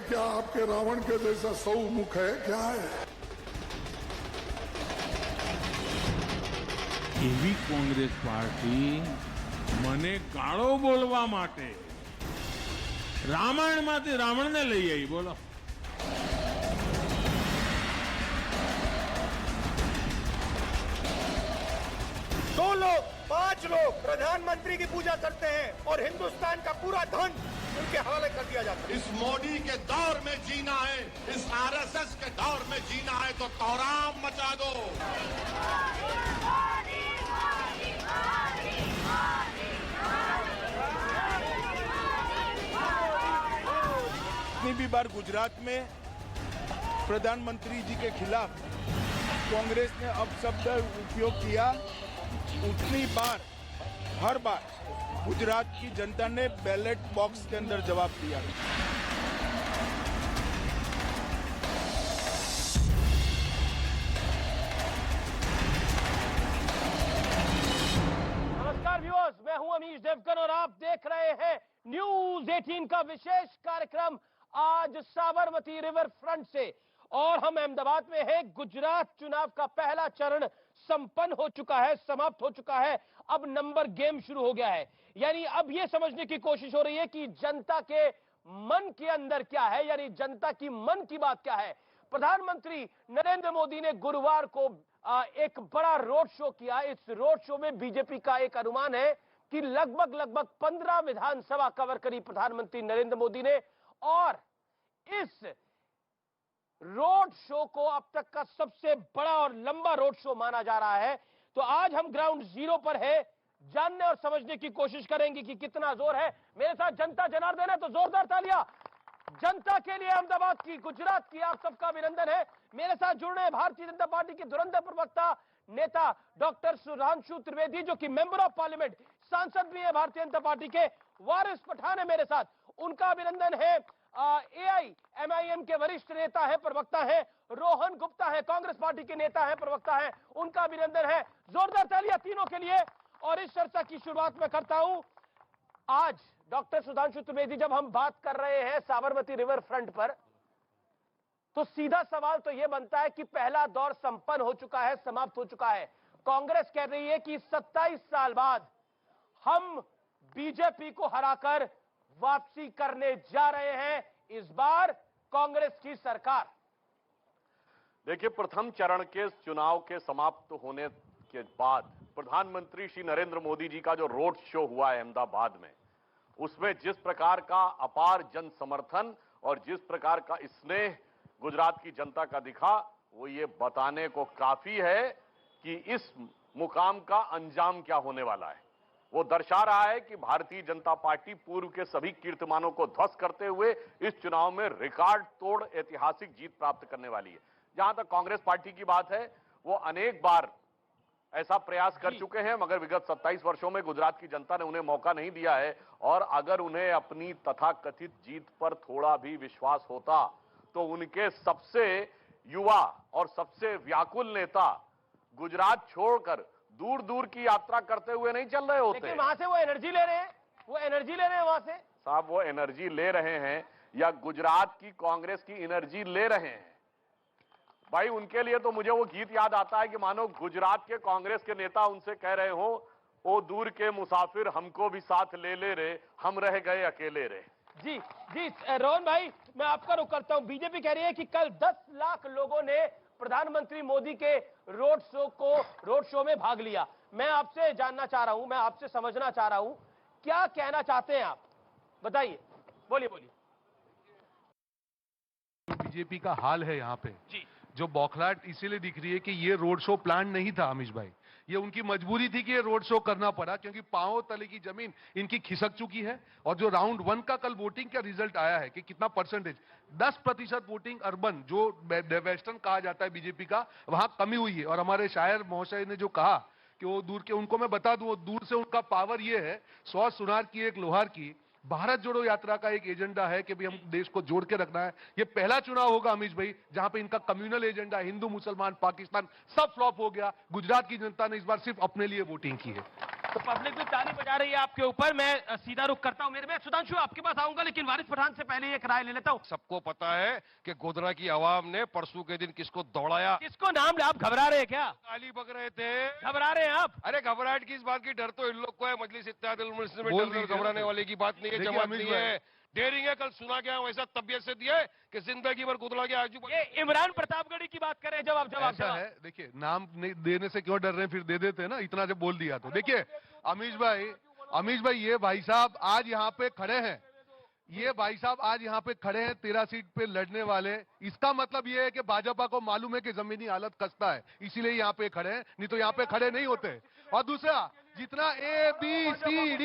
क्या आपके रावण के जैसा 100 मुख है क्या है? એવી કોંગ્રેસ પાર્ટી મને ગાળો બોલવા માટે રામાયણમાંથી રાવણને લઈ આવી. બોલો. दो लोग 5 लोग प्रधानमंत्री की पूजा करते हैं और हिंदुस्तान का पूरा धन उनके हवाले कर दिया जाता है। इस मोदी के दौर में जीना है, इस आरएसएस के दौर में जीना है तो तौराम मचा दो। कितनी भी बार गुजरात में प्रधानमंत्री जी के खिलाफ कांग्रेस ने अपशब्द उपयोग किया, उतनी बार हर बार गुजरात की जनता ने बैलेट बॉक्स के अंदर जवाब दिया। नमस्कार व्यूअर्स, मैं हूं अमीश देवगन और आप देख रहे हैं न्यूज 18 का विशेष कार्यक्रम आज साबरमती रिवर फ्रंट से। और हम अहमदाबाद में हैं। गुजरात चुनाव का पहला चरण संपन्न हो चुका है, समाप्त हो चुका है। अब नंबर गेम शुरू हो गया है। यानी अब यह समझने की कोशिश हो रही है कि जनता के मन के अंदर क्या है, यानी जनता की मन की बात क्या है। प्रधानमंत्री नरेंद्र मोदी ने गुरुवार को एक बड़ा रोड शो किया। इस रोड शो में बीजेपी का एक अनुमान है कि लगभग 15 विधानसभा कवर करी प्रधानमंत्री नरेंद्र मोदी ने। और इस रोड शो को अब तक का सबसे बड़ा और लंबा रोड शो माना जा रहा है। तो आज हम ग्राउंड जीरो पर है, जानने और समझने की कोशिश करेंगे कि कितना जोर है। मेरे साथ जनता जनार्दन है, तो जोरदार तालियां जनता के लिए, अहमदाबाद की, गुजरात की। आप सबका अभिनंदन है। मेरे साथ जुड़ रहे हैं भारतीय जनता पार्टी के धुरंधर प्रवक्ता नेता डॉक्टर सुधांशु त्रिवेदी, जो कि मेंबर ऑफ पार्लियामेंट, सांसद भी है भारतीय जनता पार्टी के। वारिस पठान है मेरे साथ, उनका अभिनंदन है। AIMIM के वरिष्ठ नेता है, प्रवक्ता है। रोहन गुप्ता है, कांग्रेस पार्टी के नेता है, प्रवक्ता है, उनका अभिनंदन है। जोरदार तालियां तीनों के लिए। और इस चर्चा की शुरुआत मैं करता हूं। आज डॉक्टर सुधांशु त्रिवेदी, जब हम बात कर रहे हैं साबरमती रिवर फ्रंट पर, तो सीधा सवाल तो यह बनता है कि पहला दौर संपन्न हो चुका है, समाप्त हो चुका है। कांग्रेस कह रही है कि 27 साल बाद हम बीजेपी को हराकर वापसी करने जा रहे हैं, इस बार कांग्रेस की सरकार। देखिए, प्रथम चरण के चुनाव के समाप्त होने के बाद प्रधानमंत्री श्री नरेंद्र मोदी जी का जो रोड शो हुआ है अहमदाबाद में, उसमें जिस प्रकार का अपार जन समर्थन और जिस प्रकार का स्नेह गुजरात की जनता का दिखा, वो ये बताने को काफी है कि इस मुकाम का अंजाम क्या होने वाला है। वो दर्शा रहा है कि भारतीय जनता पार्टी पूर्व के सभी कीर्तिमानों को ध्वस्त करते हुए इस चुनाव में रिकॉर्ड तोड़ ऐतिहासिक जीत प्राप्त करने वाली है। जहां तक कांग्रेस पार्टी की बात है, वो अनेक बार ऐसा प्रयास कर चुके हैं, मगर विगत 27 वर्षों में गुजरात की जनता ने उन्हें मौका नहीं दिया है। और अगर उन्हें अपनी तथाकथित जीत पर थोड़ा भी विश्वास होता तो उनके सबसे युवा और सबसे व्याकुल नेता गुजरात छोड़कर दूर दूर की यात्रा करते हुए नहीं चल रहे होते। लेकिन वहां से वो एनर्जी ले रहे हैं, वो एनर्जी ले रहे हैं वहां से। साहब, वो एनर्जी ले रहे हैं या गुजरात की कांग्रेस की एनर्जी ले रहे हैं? भाई, उनके लिए तो मुझे वो गीत याद आता है कि मानो गुजरात के कांग्रेस के नेता उनसे कह रहे हो, ओ दूर के मुसाफिर हमको भी साथ ले ले रे, हम रह गए अकेले रे। जी जी रोहन भाई, मैं आपका रुख करता हूं। बीजेपी कह रही है कि कल 10 लाख लोगों ने प्रधानमंत्री मोदी के रोड शो में भाग लिया। मैं आपसे जानना चाह रहा हूं, मैं आपसे समझना चाह रहा हूं, क्या कहना चाहते हैं आप, बताइए, बोलिए बोलिए। बीजेपी का हाल है यहाँ पे जी, जो बौखलाहट इसीलिए दिख रही है कि ये रोड शो प्लान नहीं था अमीश भाई। ये उनकी मजबूरी थी कि ये रोड शो करना पड़ा, क्योंकि पांव तले की जमीन इनकी खिसक चुकी है। और जो राउंड 1 का कल वोटिंग का रिजल्ट आया है कि कितना परसेंटेज, 10% वोटिंग अर्बन जो वेस्टर्न कहा जाता है बीजेपी का, वहां कमी हुई है। और हमारे शायर महोदय ने जो कहा कि वो दूर के, उनको मैं बता दूं, वो दूर से उनका पावर ये है, 100 सुनार की एक लोहार की। भारत जोड़ो यात्रा का एक एजेंडा है कि भाई हम देश को जोड़ के रखना है। ये पहला चुनाव होगा अमीश भाई जहां पे इनका कम्युनल एजेंडा, हिंदू मुसलमान पाकिस्तान सब फ्लॉप हो गया। गुजरात की जनता ने इस बार सिर्फ अपने लिए वोटिंग की है। तो पब्लिक भी ताली बजा रही है आपके ऊपर। मैं सीधा रुख करता हूं, मेरे में सुधांशु आपके पास आऊंगा, लेकिन वारिस पठान से पहले एक राय ले लेता हूं। सबको पता है कि गोधरा की आवाम ने परसों के दिन किसको दौड़ाया। किसको नाम ले? आप घबरा रहे हैं क्या? गाली बक रहे थे। घबरा रहे हैं आप? अरे घबराहट की इस बात की, डर तो इन लोग को है। मजलिस इत्तेहादुल मुस्लिमीन में बोल डरने और दीजिए। घबराने वाले की बात नहीं है, देखिए जमात अमित नहीं भाई। है। डेयरिंग है, कल सुना गया वैसा तबियत से दिया है कि जिंदगी भर गुदला के आजू ये इमरान प्रतापगढ़ी की बात कर रहे हैं। जवाब ऐसा है, देखिए नाम नहीं देने से क्यों डर रहे हैं, फिर दे देते हैं ना, इतना जब बोल दिया तो। देखिए अमीश भाई ये भाई साहब आज यहाँ पे खड़े हैं, ये भाई साहब आज यहाँ पे खड़े हैं 13 सीट पे लड़ने वाले। इसका मतलब ये है कि भाजपा को मालूम है कि जमीनी हालत खस्ता है, इसीलिए यहाँ पे खड़े हैं, नहीं तो यहाँ पे खड़े नहीं होते। और दूसरा, जितना ABCD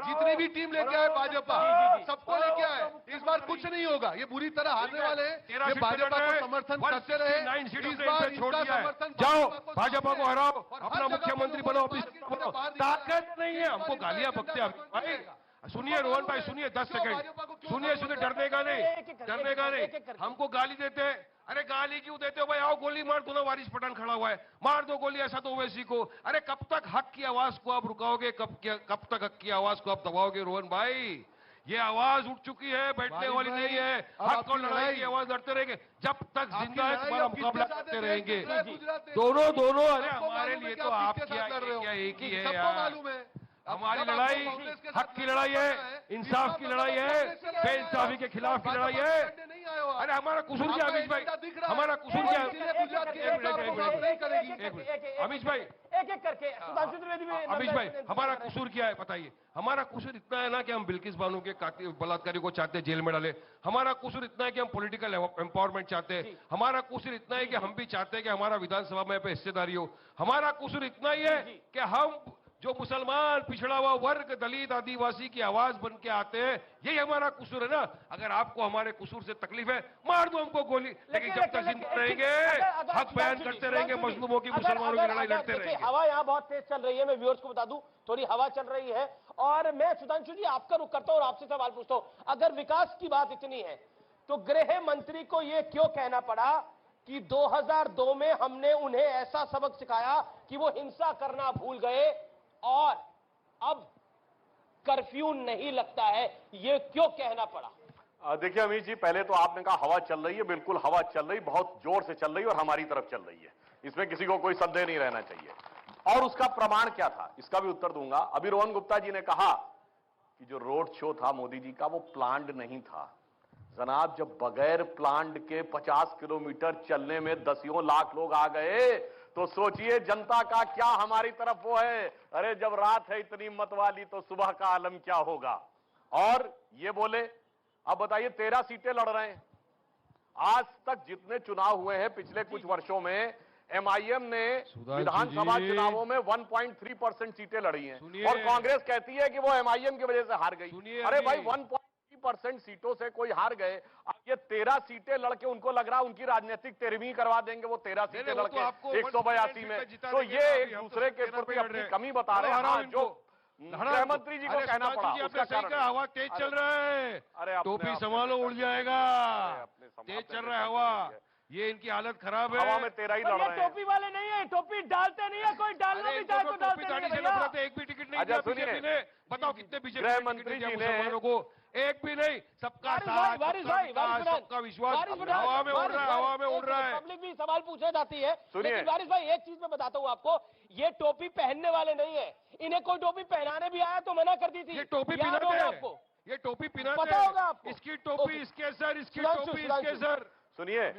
जितनी भी टीम लेके आए भाजपा, सबको लेके आए, इस बार कुछ नहीं होगा। ये बुरी तरह हारने वाले हैं, ये भाजपा को समर्थन करते रहे। इस बार इनका समर्थन जाओ भाजपा को हराओ, अपना मुख्यमंत्री बनो, ताकत नहीं है। हमको गालियां बकते हैं। सुनिए रोहन भाई, सुनिए 10 सेकंड सुनिए, डरने का नहीं, हमको गाली देते हैं। अरे गाली क्यों देते हो भाई? आओ गोली मार दो ना, वारिस पठान खड़ा हुआ है, मार दो गोली, ऐसा तो ओवैसी को। अरे कब तक हक की आवाज को आप रुकाओगे? कब तक हक की आवाज को आप दबाओगे? रोहन भाई, ये आवाज उठ चुकी है, बैठने वाली नहीं है। हक और लड़ाई की आवाज लड़ते रहेंगे जब तक जिंदा है, तुम्हारा मुकाबला करते रहेंगे। दोनों अरे हमारे लिए तो आप क्या एक ही है यार। हमारी लड़ाई हक की लड़ाई है, इंसाफ की लड़ाई है, बेइंसाफी के खिलाफ की लड़ाई है। अरे हमारा कसूर क्या अमीश भाई? हमारा कसूर क्या? अमीश भाई, एक करके सुधांशु त्रिवेदी भी। अमीश भाई, हमारा कसूर क्या है बताइए? हमारा कसूर इतना है ना कि हम बिल्किस बानो के बलात्कारी को चाहते हैं जेल में डाले। हमारा कसूर इतना है कि हम पॉलिटिकल एम्पावरमेंट चाहते हैं। हमारा कसूर इतना है कि हम भी चाहते हैं कि हमारा विधानसभा में पे हिस्सेदारी हो। हमारा कसूर इतना ही है कि हम जो मुसलमान, पिछड़ा हुआ वर्ग, दलित, आदिवासी की आवाज बन के आते हैं, यही हमारा कसूर है ना। अगर आपको हमारे कसूर से तकलीफ है, मार दो हमको गोली, लेकिन जब तक जिंदा रहेंगे, हक बयान करते रहेंगे, मजलूमों की, मुसलमानों की लड़ाई लड़ते रहेंगे। हवा यहाँ बहुत तेज चल रही है, मैं व्यूअर्स को बता दूं, थोड़ी हवा चल रही है। और मैं सुधांशु जी आपका रुख करता हूं और आपसे सवाल पूछता हूं, अगर विकास की बात इतनी है तो गृह मंत्री को यह क्यों कहना पड़ा कि 2002 में हमने उन्हें ऐसा सबक सिखाया कि वो हिंसा करना भूल गए और अब कर्फ्यू नहीं लगता है? ये क्यों कहना पड़ा? देखिए अमीश जी, पहले तो आपने कहा हवा चल रही है, बिल्कुल हवा चल रही, बहुत जोर से चल रही है और हमारी तरफ चल रही है, इसमें किसी को कोई संदेह नहीं रहना चाहिए। और उसका प्रमाण क्या था, इसका भी उत्तर दूंगा। अभी रोहन गुप्ता जी ने कहा कि जो रोड शो था मोदी जी का वो प्लान्ड नहीं था। जनाब, जब बगैर प्लान्ड के 50 किलोमीटर चलने में दसियों लाख लोग आ गए तो सोचिए जनता का क्या हमारी तरफ वो है। अरे जब रात है इतनी मत वाली तो सुबह का आलम क्या होगा। और ये बोले, अब बताइए 13 सीटें लड़ रहे हैं। आज तक जितने चुनाव हुए हैं पिछले कुछ वर्षों में, MIM ने विधानसभा चुनावों में 1.3% सीटें लड़ी हैं और कांग्रेस कहती है कि वो MIM की वजह से हार गई। अरे भाई 1.3% सीटों से कोई हार गए, अब ये 13 सीटें लड़के उनको लग रहा उनकी राजनीतिक तेरहवीं करवा देंगे, वो 13 सीटें लड़के 182 में। तो ये एक दूसरे के प्रति अपनी कमी बता रहे हैं। हाँ, जो गृहमंत्री जी को कहना पड़ा उसका कारण हवा तेज चल रहा है। अरे टोपी संभालो, उड़ जाएगा। तेज चल रहा है हवा, ये इनकी हालत खराब है। हवा में 13 ही लड़ रहे हैं। टोपी वाले नहीं है, टोपी डालते नहीं है, कोई डालना भी चाहे तो डालते नहीं है भैया। एक भी टिकट नहीं दिया बीजेपी ने। बताओ कितने बीजेपी गृह मंत्री जी ने मुसलमानों को? एक भी नहीं। सबका साथ, सबका विश्वास हवा में उड़ रहा है, हवा में उड़ रहा है। पब्लिक भी सवाल पूछे जाती है। सुनिए लेकिन वारिस भाई, एक चीज मैं बताता हूँ आपको, ये टोपी पहनने वाले नहीं है, इन्हें कोई टोपी पहनाने भी आया तो मना कर दी थी। ये टोपी याद होगा आपको? ये टोपी पहनाते पता होगा आपको? इसकी टोपी इसके सर, इसकी टोपी इसके सर। सुनिए,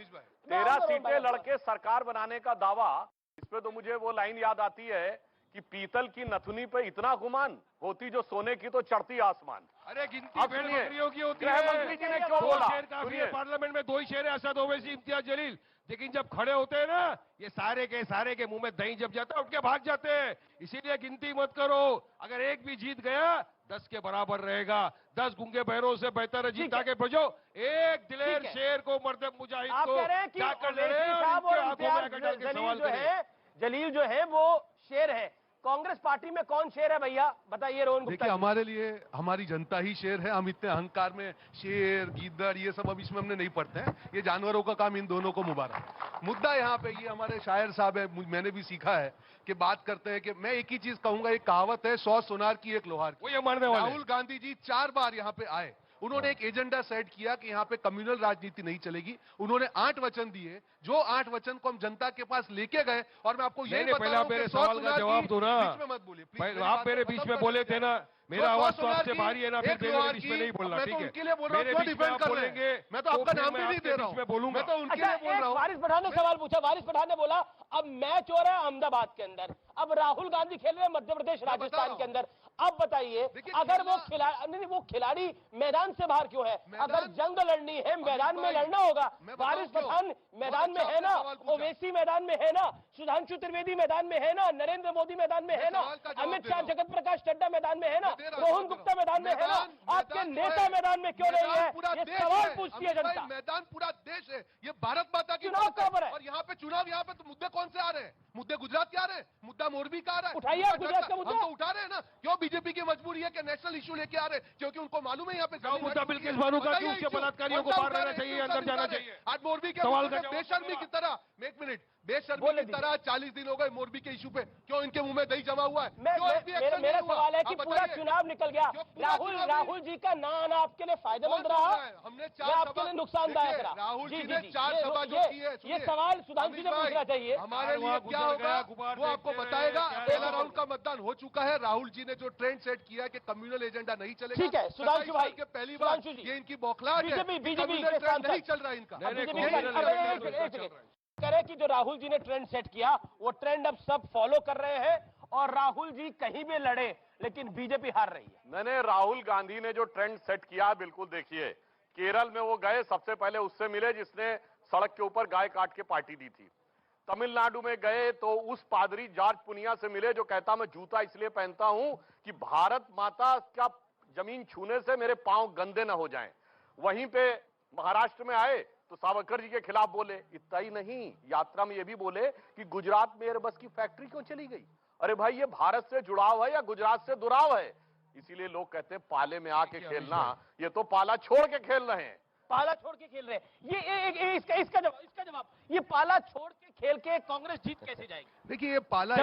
13 सीटें लड़के सरकार बनाने का दावा, इस पे तो मुझे वो लाइन याद आती है कि पीतल की नथुनी पे इतना गुमान, होती जो सोने की तो चढ़ती आसमान। अरे गिनती भेड़ बकरियों की होती है। गृहमंत्री जी ने क्यों बोला? पार्लियामेंट में 2 ही शेर, असद ओवैसी, इम्तियाज जलील, लेकिन जब खड़े होते हैं ना, ये सारे के मुंह में दही जब जाता है उठ के भाग जाते हैं। इसीलिए गिनती मत करो, अगर एक भी जीत गया 10 के बराबर रहेगा। 10 गूंगे बहरों से बेहतर है जीता के भेजो एक दिलेर शेर को, मर्द मुजाहिद को जाकर लड़े और आंखों में आकर डाल के सवाल करें। जलील जो है वो शेर है, कांग्रेस पार्टी में कौन शेर है भैया बताइए रोहन गुप्ता? देखिए हमारे लिए हमारी जनता ही शेर है। हम इतने अहंकार में शेर, गीदड़ ये सब अब इसमें हमने नहीं पढ़ते हैं। ये जानवरों का काम, इन दोनों को मुबारक। मुद्दा यहाँ पे ये हमारे शायर साहब है, मैंने भी सीखा है कि बात करते हैं कि मैं एक ही चीज कहूंगा, एक कहावत है 100 सोनार की एक लोहार की। वो ये मानने वाले राहुल गांधी जी 4 बार यहाँ पे आए, उन्होंने एक एजेंडा सेट किया कि यहाँ पे कम्युनल राजनीति नहीं चलेगी। उन्होंने 8 वचन दिए, जो 8 वचन को हम जनता के पास लेके गए। और मैं आपको ये पहले आप मेरे सवाल का जवाब दो ना, बीच में मत बोलिए प्लीज। आप मेरे बीच में बोले थे ना, मेरा आवाज तो आपसे भारी है ना, फिर मेरे बीच में नहीं बोलना, ठीक है? उनके लिए बोल रहा हूँ, डिफेंड कर बोलेंगे, मैं तो आपका नाम भी नहीं दे रहा हूँ, मैं तो उनके लिए बोल रहा हूँ। वारिस पठान ने सवाल पूछा, वारिस पठान ने बोला अब मैच हो रहा है अहमदाबाद के अंदर, अब राहुल गांधी खेल रहे हैं मध्य प्रदेश राजस्थान के अंदर। अब बताइए अगर वो खिलाड़ी मैदान से बाहर क्यों है? अगर जंग लड़नी है मैदान में लड़ना होगा। वारिस पठान मैदान में है ना, ओवैसी मैदान में है ना, सुधांशु त्रिवेदी मैदान में है ना, नरेंद्र मोदी मैदान में है ना, अमित शाह जगत प्रकाश नड्डा मैदान में है ना, रोहन गुप्ता मैदान में है ना, आपके नेता मैदान में क्यों नहीं है? ये सवाल पूछती है जनता। मैदान पूरा देश है, ये भारत माता की चुनाव कहाँ पर है? और यहाँ पे चुनाव, यहाँ पे तो मुद्दे कौन से आ रहे हैं? मुद्दे गुजरात के आ रहे हैं, मुद्दा मोरबी का आ रहा है। उठाइए आप गुजरात का मुद्दा। हम तो उठा रहे हैं ना। क्यों बीजेपी की मजबूरी है कि नेशनल इशू लेके आ रहे हैं? क्योंकि उनको मालूम है यहाँ पे मुद्दा बिल्किस बानो का क्यों उसके बलात्कारियों को बाहर रहना चाहिए, अंदर जाना चाहिए। आज मोरबी के सवाल का बेशर्मी की तरह, एक मिनट, बेशर्मी की तरह 40 दिन हो गए मोरबी के इशू पे, क्यों इनके मुंह में दही जमा हुआ है? मेरा सवाल है कि पूरा चुनाव निकल गया, राहुल जी का ना आना आपके लिए फायदेमंद रहा, हमने आपके लिए नुकसानदायक रहा? राहुल जी ने 4 सभा जो की है, ये सवाल सुधांशु से पूछना चाहिए। हमारे लिए क्या होगा वो आपको बताएगा। पहला राउंड का मतदान हो चुका है। राहुल जी ने जो ट्रेंड सेट किया है कि कम्युनल एजेंडा नहीं चलेगा, ठीक है सुधांशु भाई, के पहली बार ये इनकी बौखलाहट है, बीजेपी नहीं चल रहा इनका। करे कि जो राहुल जी ने ट्रेंड सेट किया वो ट्रेंड अब सब फॉलो कर रहे हैं और राहुल जी कहीं भी लड़े लेकिन बीजेपी हार रही है। मैंने राहुल गांधी ने जो ट्रेंड सेट किया, बिल्कुल देखिए, केरल में वो गए, सबसे पहले उससे मिले जिसने सड़क के ऊपर गाय काट के पार्टी दी थी। तमिलनाडु में गए तो उस पादरी जॉर्ज पुनिया से मिले जो कहता मैं जूता इसलिए पहनता हूं कि भारत माता का जमीन छूने से मेरे पांव गंदे न हो जाएं। वहीं पे महाराष्ट्र में आए तो सावरकर जी के खिलाफ बोले। इतना ही नहीं, यात्रा में ये भी बोले कि गुजरात में एयरबस की फैक्ट्री क्यों चली गई? अरे भाई, ये भारत से जुड़ाव है या गुजरात से दुराव है? इसीलिए लोग कहते हैं पाले में आके खेलना, ये तो पाला छोड़ के खेल रहे हैं। पाला छोड़ के खेल रहे हैं, ये इसका जवाब, ये पाला छोड़ के खेल के कांग्रेस जीत कैसे जाएगी? देखिए, ये पाला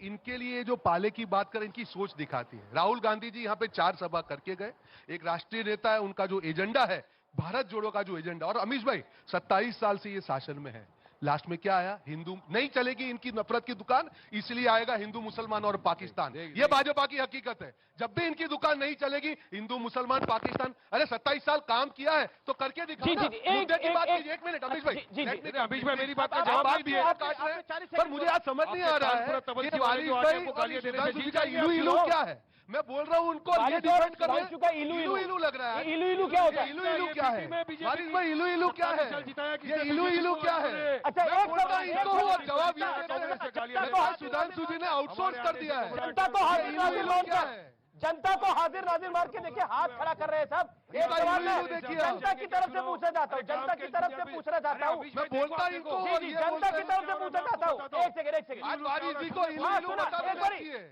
इनके लिए जो पाले की बात करें, इनकी सोच दिखाती है। राहुल गांधी जी यहाँ पे 4 सभा करके गए, एक राष्ट्रीय नेता है, उनका जो एजेंडा है भारत जोड़ो का जो एजेंडा, और अमीश भाई 27 साल से ये शासन में है, लास्ट में क्या आया? हिंदू नहीं चलेगी इनकी नफरत की दुकान, इसलिए आएगा हिंदू मुसलमान और पाकिस्तान। ये भाजपा की हकीकत है, जब भी इनकी दुकान नहीं चलेगी हिंदू मुसलमान पाकिस्तान। अरे 27 साल काम किया है तो करके दिखाओ ना। मुद्दे की बात कीजिए। 1 मिनट अमीश भाई, अमीश भाई मेरी बात का जवाब दीजिए। पर मुझे आज समझ नहीं आ रहा है इलू क्या है। मैं बोल रहा हूँ उनको ये डिफेंड कर रहे हैं। इलू लग रहा है। इलू क्या होता है? इलू क्या है? वारिस भाई इलू क्या है? ये इलू क्या है? अच्छा, एक इनको जवाब ये सुधांशु जी ने आउटसोर्स कर दिया है। जनता को हाजिर नाजिर मार के देखिए, हाथ खड़ा कर रहे हैं सब। एक सवाल मैं जनता की तरफ से पूछना चाहता हूँ, जनता की तरफ से पूछना चाहता हूँ। मैं बोलता इनको, जी जनता की तरफ से पूछना चाहता हूँ। एक सेकंड,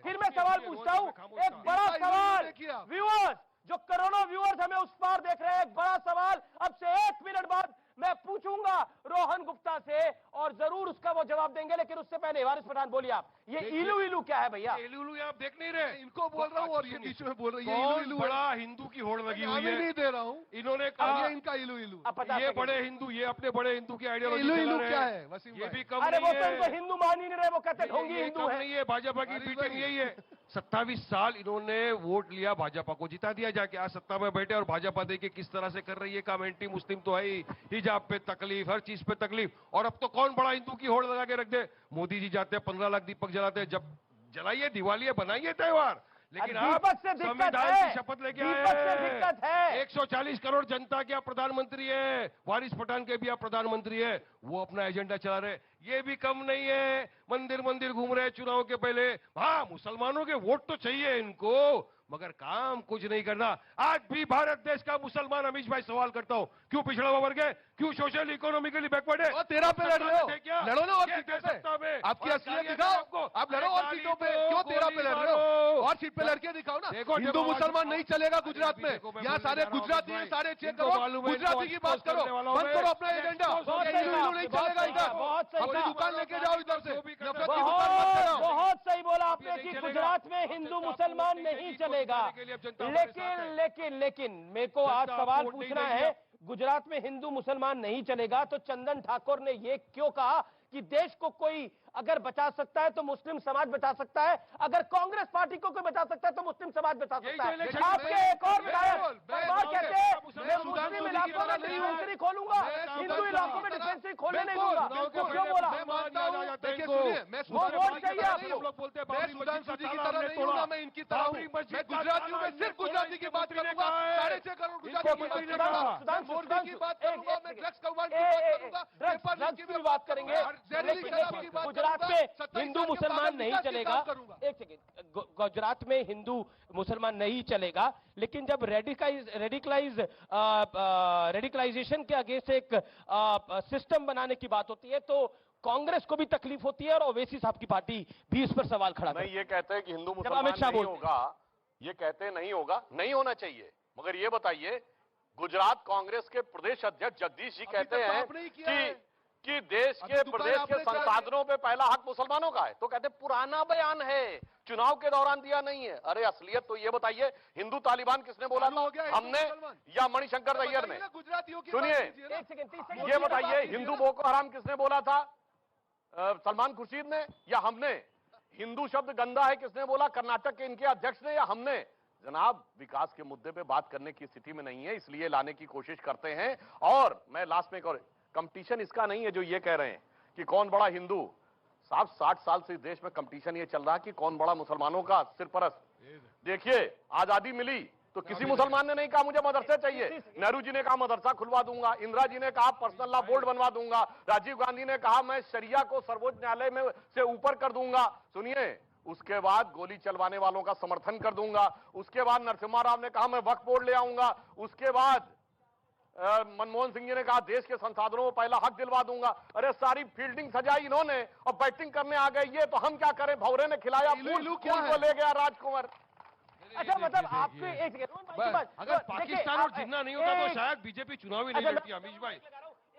फिर मैं सवाल पूछता हूँ, एक बड़ा सवाल। व्यूअर्स, जो करोड़ों व्यूअर्स हमें उस पार देख रहे हैं, एक बड़ा सवाल अब से 1 मिनट बाद मैं पूछूंगा रोहन गुप्ता से और जरूर उसका वो जवाब देंगे, लेकिन उससे पहले वारिस पठान बोलिए आप, ये इलू क्या है भैया? इलू आप देख नहीं रहे, इनको बोल रहा हूँ और ये बीच में बोल रही है इलू। बड़ा हिंदू की होड़ लगी हुई है, नहीं दे रहा हूँ। इन्होंने कहा इनका इलू ये बड़े हिंदू, ये अपने बड़े हिंदू की आइडियोलॉजी इलू क्या है वसीम? ये भी कम अरे वो नहीं तो हिंदू मान ही नहीं रहे, वो कहते ढोंगी हिंदू है। नहीं है, भाजपा की बीटिंग यही है। 27 साल इन्होंने वोट लिया, भाजपा को जिता दिया जाके, आज सत्ता में बैठे और भाजपा देखिए किस तरह से कर रही है काम। एंटी मुस्लिम तो है ही, हिजाब पे तकलीफ, हर चीज पे तकलीफ, और अब तो कौन बड़ा हिंदू की होड़ लगा के रख दे। मोदी जी जाते हैं 15 लाख दीपक जलाते हैं, जब जलाइए दिवाली है, बनाइए त्योहार, लेकिन आप संविधान की शपथ लेके आए। 140 करोड़ जनता के आप प्रधानमंत्री है, वारिस पठान के भी आप प्रधानमंत्री है, वो अपना एजेंडा चला रहे। ये भी कम नहीं है, मंदिर घूम रहे चुनाव के पहले। हाँ, मुसलमानों के वोट तो चाहिए इनको, मगर काम कुछ नहीं करना। आज भी भारत देश का मुसलमान, अमीश भाई सवाल करता हूं, क्यों पिछड़ा हुआ वर्ग है, क्यों सोशल इकोनॉमिकली बैकवर्ड है? और 13 पे लड़ रहे हो, लड़ो ना और सीटों पे, आपकी असलियत दिखाओ। आप लड़ो और सीटों पे, क्यों 13 पे लड़ रहे हो? और सीट पे लड़के दिखाओ ना। हिंदू मुसलमान नहीं चलेगा गुजरात में, यहाँ सारे गुजराती हैं, 6.5 करोड़ गुजराती की बात करो, बंद करो अपना एजेंडा। इलू नहीं बहुत चलेगा सही इधर। कहा, बहुत सही अपनी कहा। दुकान लेके जाओ इधर से, नफरत की दुकान मत बहुत लगाओ। बहुत सही बोला आपने नहीं कि चलेगा। गुजरात में हिंदू मुसलमान नहीं चलेगा। लेकिन मेरे को आज जनता सवाल वोट नहीं पूछना देगी है, अब। गुजरात में हिंदू मुसलमान नहीं चलेगा तो चंदन ठाकुर ने ये क्यों कहा कि देश को कोई अगर बचा सकता है तो मुस्लिम समाज बचा सकता है, अगर कांग्रेस पार्टी को कोई बचा सकता है तो मुस्लिम समाज बचा यही सकता तो है। इलेक्शन आपके में- एक और विधायक बिल्कुल, परमार बिल्कुल। कहते हैं मैं मैं सुधांशु मुस्लिम जी की इलाकों में तरह नहीं हूं। डिस्पेंसरी खोलूंगा, मैं हिंदू सुधांशु इलाकों जी में की तरह- डिस्पेंसरी खोलने नहीं बिल्कुल, दूंगा। चुनाव के वो क्यों पहले बोला? मैं मानता हूं, देखिए इनको- सुनिए, मैं वो सुधांशु वोट जी की चाहिए तरह आपको। नहीं हूं। हम लोग बोलते हैं मैं बाबरी सुधांशु मस्जिद जी का की ताला तरह हमने नहीं हूं ना, तोड़ा। मैं इनकी तरह हूं। बाबरी मस्जिद मैं का गुजरातियों ताला में हमने सिर्फ तोड़ा, गुजराती की इनके बात मंत्री ने करूंगा। कहा है। 6.5 करोड़ इनको गुजराती की मंत्री बात ने करूंगा। कहा। मैं मोदी की बात करूंगा, मैं ड्रग्स कौभांड की बात करूंगा, पेपर लीक की की भी बात करेंगे, जहरीली शराब की बात गुजरात करूंगा, में 27 हिंदू साल के मुसलमान बाद नहीं विकास की चलेगा। बात करूंगा। एक सेकेंड, गुजरात में हिंदू मुसलमान नहीं चलेगा, लेकिन जब रेडिकलाइजेशन के अगेंस्ट एक सिस्टम बनाने की बात होती है तो कांग्रेस को भी तकलीफ होती है और ओवैसी साहब की पार्टी भी इस पर सवाल खड़ा करती नहीं, ये कहते हैं कि हिंदू अमित मुसलमान शाह नहीं बोलते होगा, ये कहते हैं नहीं होगा, नहीं होना चाहिए। मगर ये बताइए, गुजरात कांग्रेस के प्रदेश अध्यक्ष जगदीश जी कहते तक तो हैं आपने ही किया है। कि देश अभी के दुकान प्रदेश के आपने चार- संसाधनों पे पहला हक मुसलमानों का है, तो कहते हैं पुराना बयान है, चुनाव के दौरान दिया नहीं है। अरे असलियत तो ये बताइए, हिंदू तालिबान किसने बोला चालू हो गया था, हिंदू हमने मुसलमान। या मणिशंकर अय्यर ने? बताइए ना, गुजरातियों की सुनिए, बात कीजिए ना। एक सेकंड 30 सेकंड ये बताइए, हिंदू बोको हराम किसने बोला था? सलमान खुर्शीद ने या हमने? हिंदू शब्द गंदा है किसने बोला? कर्नाटक के इनके अध्यक्ष ने या हमने? जनाब, विकास के मुद्दे पे बात करने की स्थिति में नहीं है, इसलिए लाने की कोशिश करते हैं। और मैं लास्ट में एक और, कंपटीशन इसका नहीं है जो ये कह रहे हैं कि कौन बड़ा हिंदू। साहब 60 साल से इस देश में कंपटीशन ये चल रहा है कि कौन बड़ा मुसलमानों का सिरपरस्त। देखिए, आजादी मिली तो किसी मुसलमान ने नहीं कहा मुझे मदरसे चाहिए। नेहरू जी ने कहा मदरसा खुलवा दूंगा, इंदिरा जी ने कहा पर्सनल लॉ बोर्ड बनवा दूंगा, राजीव गांधी ने कहा मैं शरिया को सर्वोच्च न्यायालय में से ऊपर कर दूंगा। सुनिए, उसके बाद गोली चलवाने वालों का समर्थन कर दूंगा, उसके बाद नरसिम्हा राव ने कहा मैं वक्फ बोर्ड ले आऊंगा, उसके बाद मनमोहन सिंह जी ने कहा देश के संसाधनों को पहला हक दिलवा दूंगा। अरे सारी फील्डिंग सजाई इन्होंने और बैटिंग करने आ गए ये, तो हम क्या करें? भौरे ने खिलाया, फूल क्या फूल है? को ले गया राजकुमार। अच्छा, मतलब आपके एक सेकंड, रोहन भाई की बात, अगर देखिए, पाकिस्तान और आप- जिन्ना नहीं होता तो एक- शायद बीजेपी चुनाव ही नहीं अच्छा, लड़ती अमीश भाई।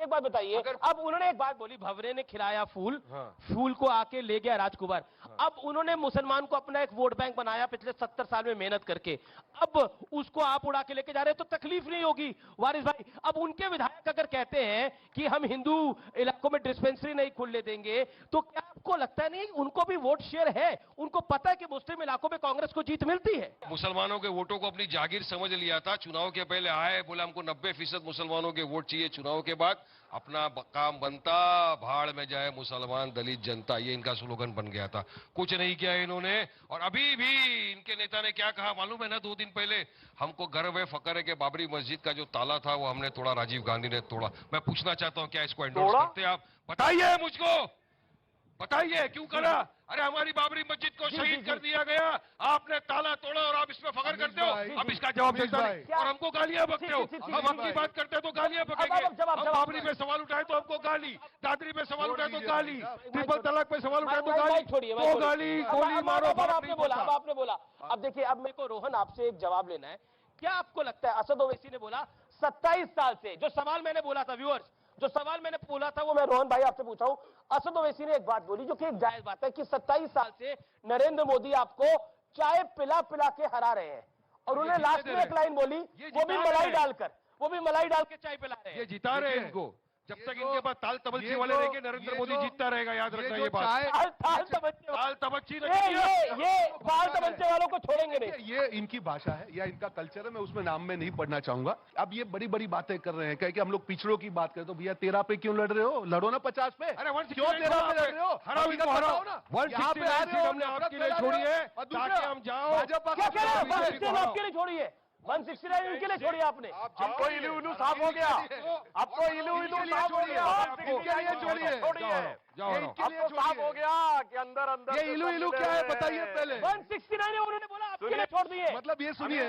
एक बात बताइए, अब उन्होंने एक बात बोली, भवरे ने खिलाया फूल, हाँ। फूल को आके ले गया राजकुमार। अब उन्होंने मुसलमान को अपना एक वोट बैंक बनाया पिछले 70 साल में मेहनत करके, अब उसको आप उड़ा के लेके जा रहे हैं तो तकलीफ नहीं होगी वारिस भाई? अब उनके विधायक अगर कहते हैं कि हम हिंदू इलाकों में डिस्पेंसरी नहीं खुलने देंगे, तो क्या आपको लगता नहीं उनको भी वोट शेयर है? उनको पता है कि मुस्लिम इलाकों में कांग्रेस को जीत मिलती है। मुसलमानों के वोटों को अपनी जागीर समझ लिया था, चुनाव के पहले आए, बोला हमको 90% मुसलमानों के वोट चाहिए, चुनाव के बाद अपना काम बनता, भाड़ में जाए मुसलमान दलित जनता, ये इनका स्लोगन बन गया था। कुछ नहीं किया इन्होंने। और अभी भी इनके नेता ने क्या कहा मालूम है ना? 2 दिन पहले, हमको गर्व है, फकर है कि बाबरी मस्जिद का जो ताला था वो हमने तोड़ा, राजीव गांधी ने तोड़ा। मैं पूछना चाहता हूं क्या इसको एंडोर्स तोड़ा? करते हैं आप? बताइए मुझको, बताइए क्यों करा? अरे हमारी बाबरी मस्जिद को शहीद कर दिया गया, आपने ताला तोड़ा और आप इसमें फखर करते हो। अब इसका जवाब देता नहीं और हमको गालियां बकते हो। हम अपनी बात करते हैं तो गालियां बकेंगे। हम बाबरी में सवाल उठाए तो हमको गाली, दादरी में सवाल उठाए तो गाली, ट्रिपल तलाक पे सवाल उठाए तो गाली, तो गाली, गोली मारो। अब आपने बोला, अब आपने बोला, अब देखिए, अब मेरे को रोहन आपसे एक जवाब लेना है। क्या आपको लगता है, असद ओवैसी ने बोला 27 साल से, जो सवाल मैंने बोला था व्यूअर्स, जो सवाल मैंने बोला था वो मैं रोहन भाई आपसे पूछा हूं, असद ओवैसी ने एक बात बोली जो कि एक जायज बात है कि 27 साल से नरेंद्र मोदी आपको चाय पिला पिला के हरा रहे हैं, और उन्हें लास्ट में एक लाइन बोली, वो भी मलाई डालकर, वो भी मलाई डाल के चाय पिला रहे हैं। ये जिता रहे हैं इनको। जब तक इनके पास ताल तबच्ची वाले रहेंगे, नरेंद्र मोदी जीतता रहेगा, याद रखना ये बात। ताल तबच्चे ताल तबच्ची ये ताल तबच्चे वालों को छोड़ेंगे नहीं। ये इनकी भाषा है या इनका कल्चर है, मैं उसमें नाम में नहीं पढ़ना चाहूंगा। अब ये बड़ी बड़ी बातें कर रहे हैं, कहे कि हम लोग पिछड़ों की बात करें, तो भैया 13 पे क्यों लड़ रहे हो? लड़ो ना 50 पे। अरे 169 क्यों 13 पे लड़ रहे हो? हराओ इनको, हराओ ना। यहाँ पे आ 169 रहे हो, हमने आपके लिए नफरत छोड़ी है फैला रहे हो, और दूसरा, ताकि हम जाओ। भाजपा क्या कह रहे हैं? का 169 आपके लिए छोड़ी है, 169 इनके लिए छोड़ी आपने। अब तो इलू इलू साफ हो गया, अब तो इलू इलू साफ हो गया, इनके लिए छोड़िए। जाओ ये इनके अब लिए तो साफ छोड़िए। हो गया कि अंदर अंदर ये इलू इलू क्या है बताइए पहले। 169 है, उन्होंने बोला आपके लिए छोड़ दिए। मतलब ये सुनिए,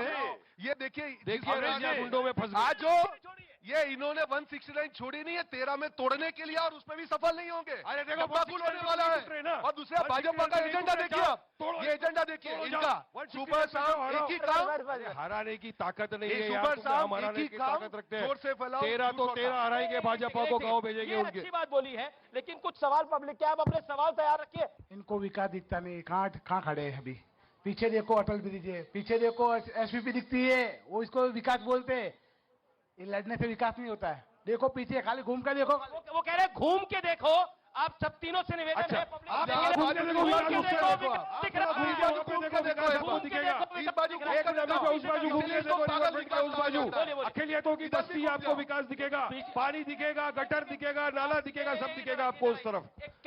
ये देखिए देखिए, अमित रजिया जी, गुंडों में फंस गए। आज जो ये इन्होंने 169 छोड़ी नहीं है, 13 में तोड़ने के लिए, और उसमें भी सफल नहीं होंगे। अरे देखो, डब्बाकुल होने वाला है। और दूसरा भाजपा का एजेंडा देखिए आप, ये एजेंडा देखिए इनका, सुबह शाम एक ही काम, हराने की ताकत नहीं है, सुबह शाम हराने एक ही की काम, ताकत रखते हैं। जोर से फैलाओ, 13 तो 13 हराएंगे, भाजपा को गाँव भेजेंगे ये उनके। अच्छी बात बोली है, लेकिन कुछ सवाल पब्लिक के, आप अपने सवाल तैयार रखिए। इनको विकास दिखता नहीं, कहाँ खड़े हैं अभी? पीछे देखो अटल ब्रिज है, पीछे देखो एसवीपी दिखती है, वो इसको विकास बोलते हैं। ये लड़ने से विकास नहीं होता है। देखो पीछे, खाली घूम कर देखो। वो कह रहे हैं घूम के देखो। आप सब तीनों से निवेदन है, पब्लिक आप देखिए, घूम के देखो, घूम के घूम के देखो, देखो, विकास दिख रहा है। घूम के देखो, घूम के दिखेगा। देखो, इस बाजू घूम के देखो, उस बाजू घूम के देखो, पागल रिवर उस बाजू बोलिए, बोलिए। अखिलियतों की बस्ती है, आपको विकास दिखेगा, पानी दिखेगा, गटर दिखेगा, नाला दिखेगा, सब दिखेगा आपको उस तरफ।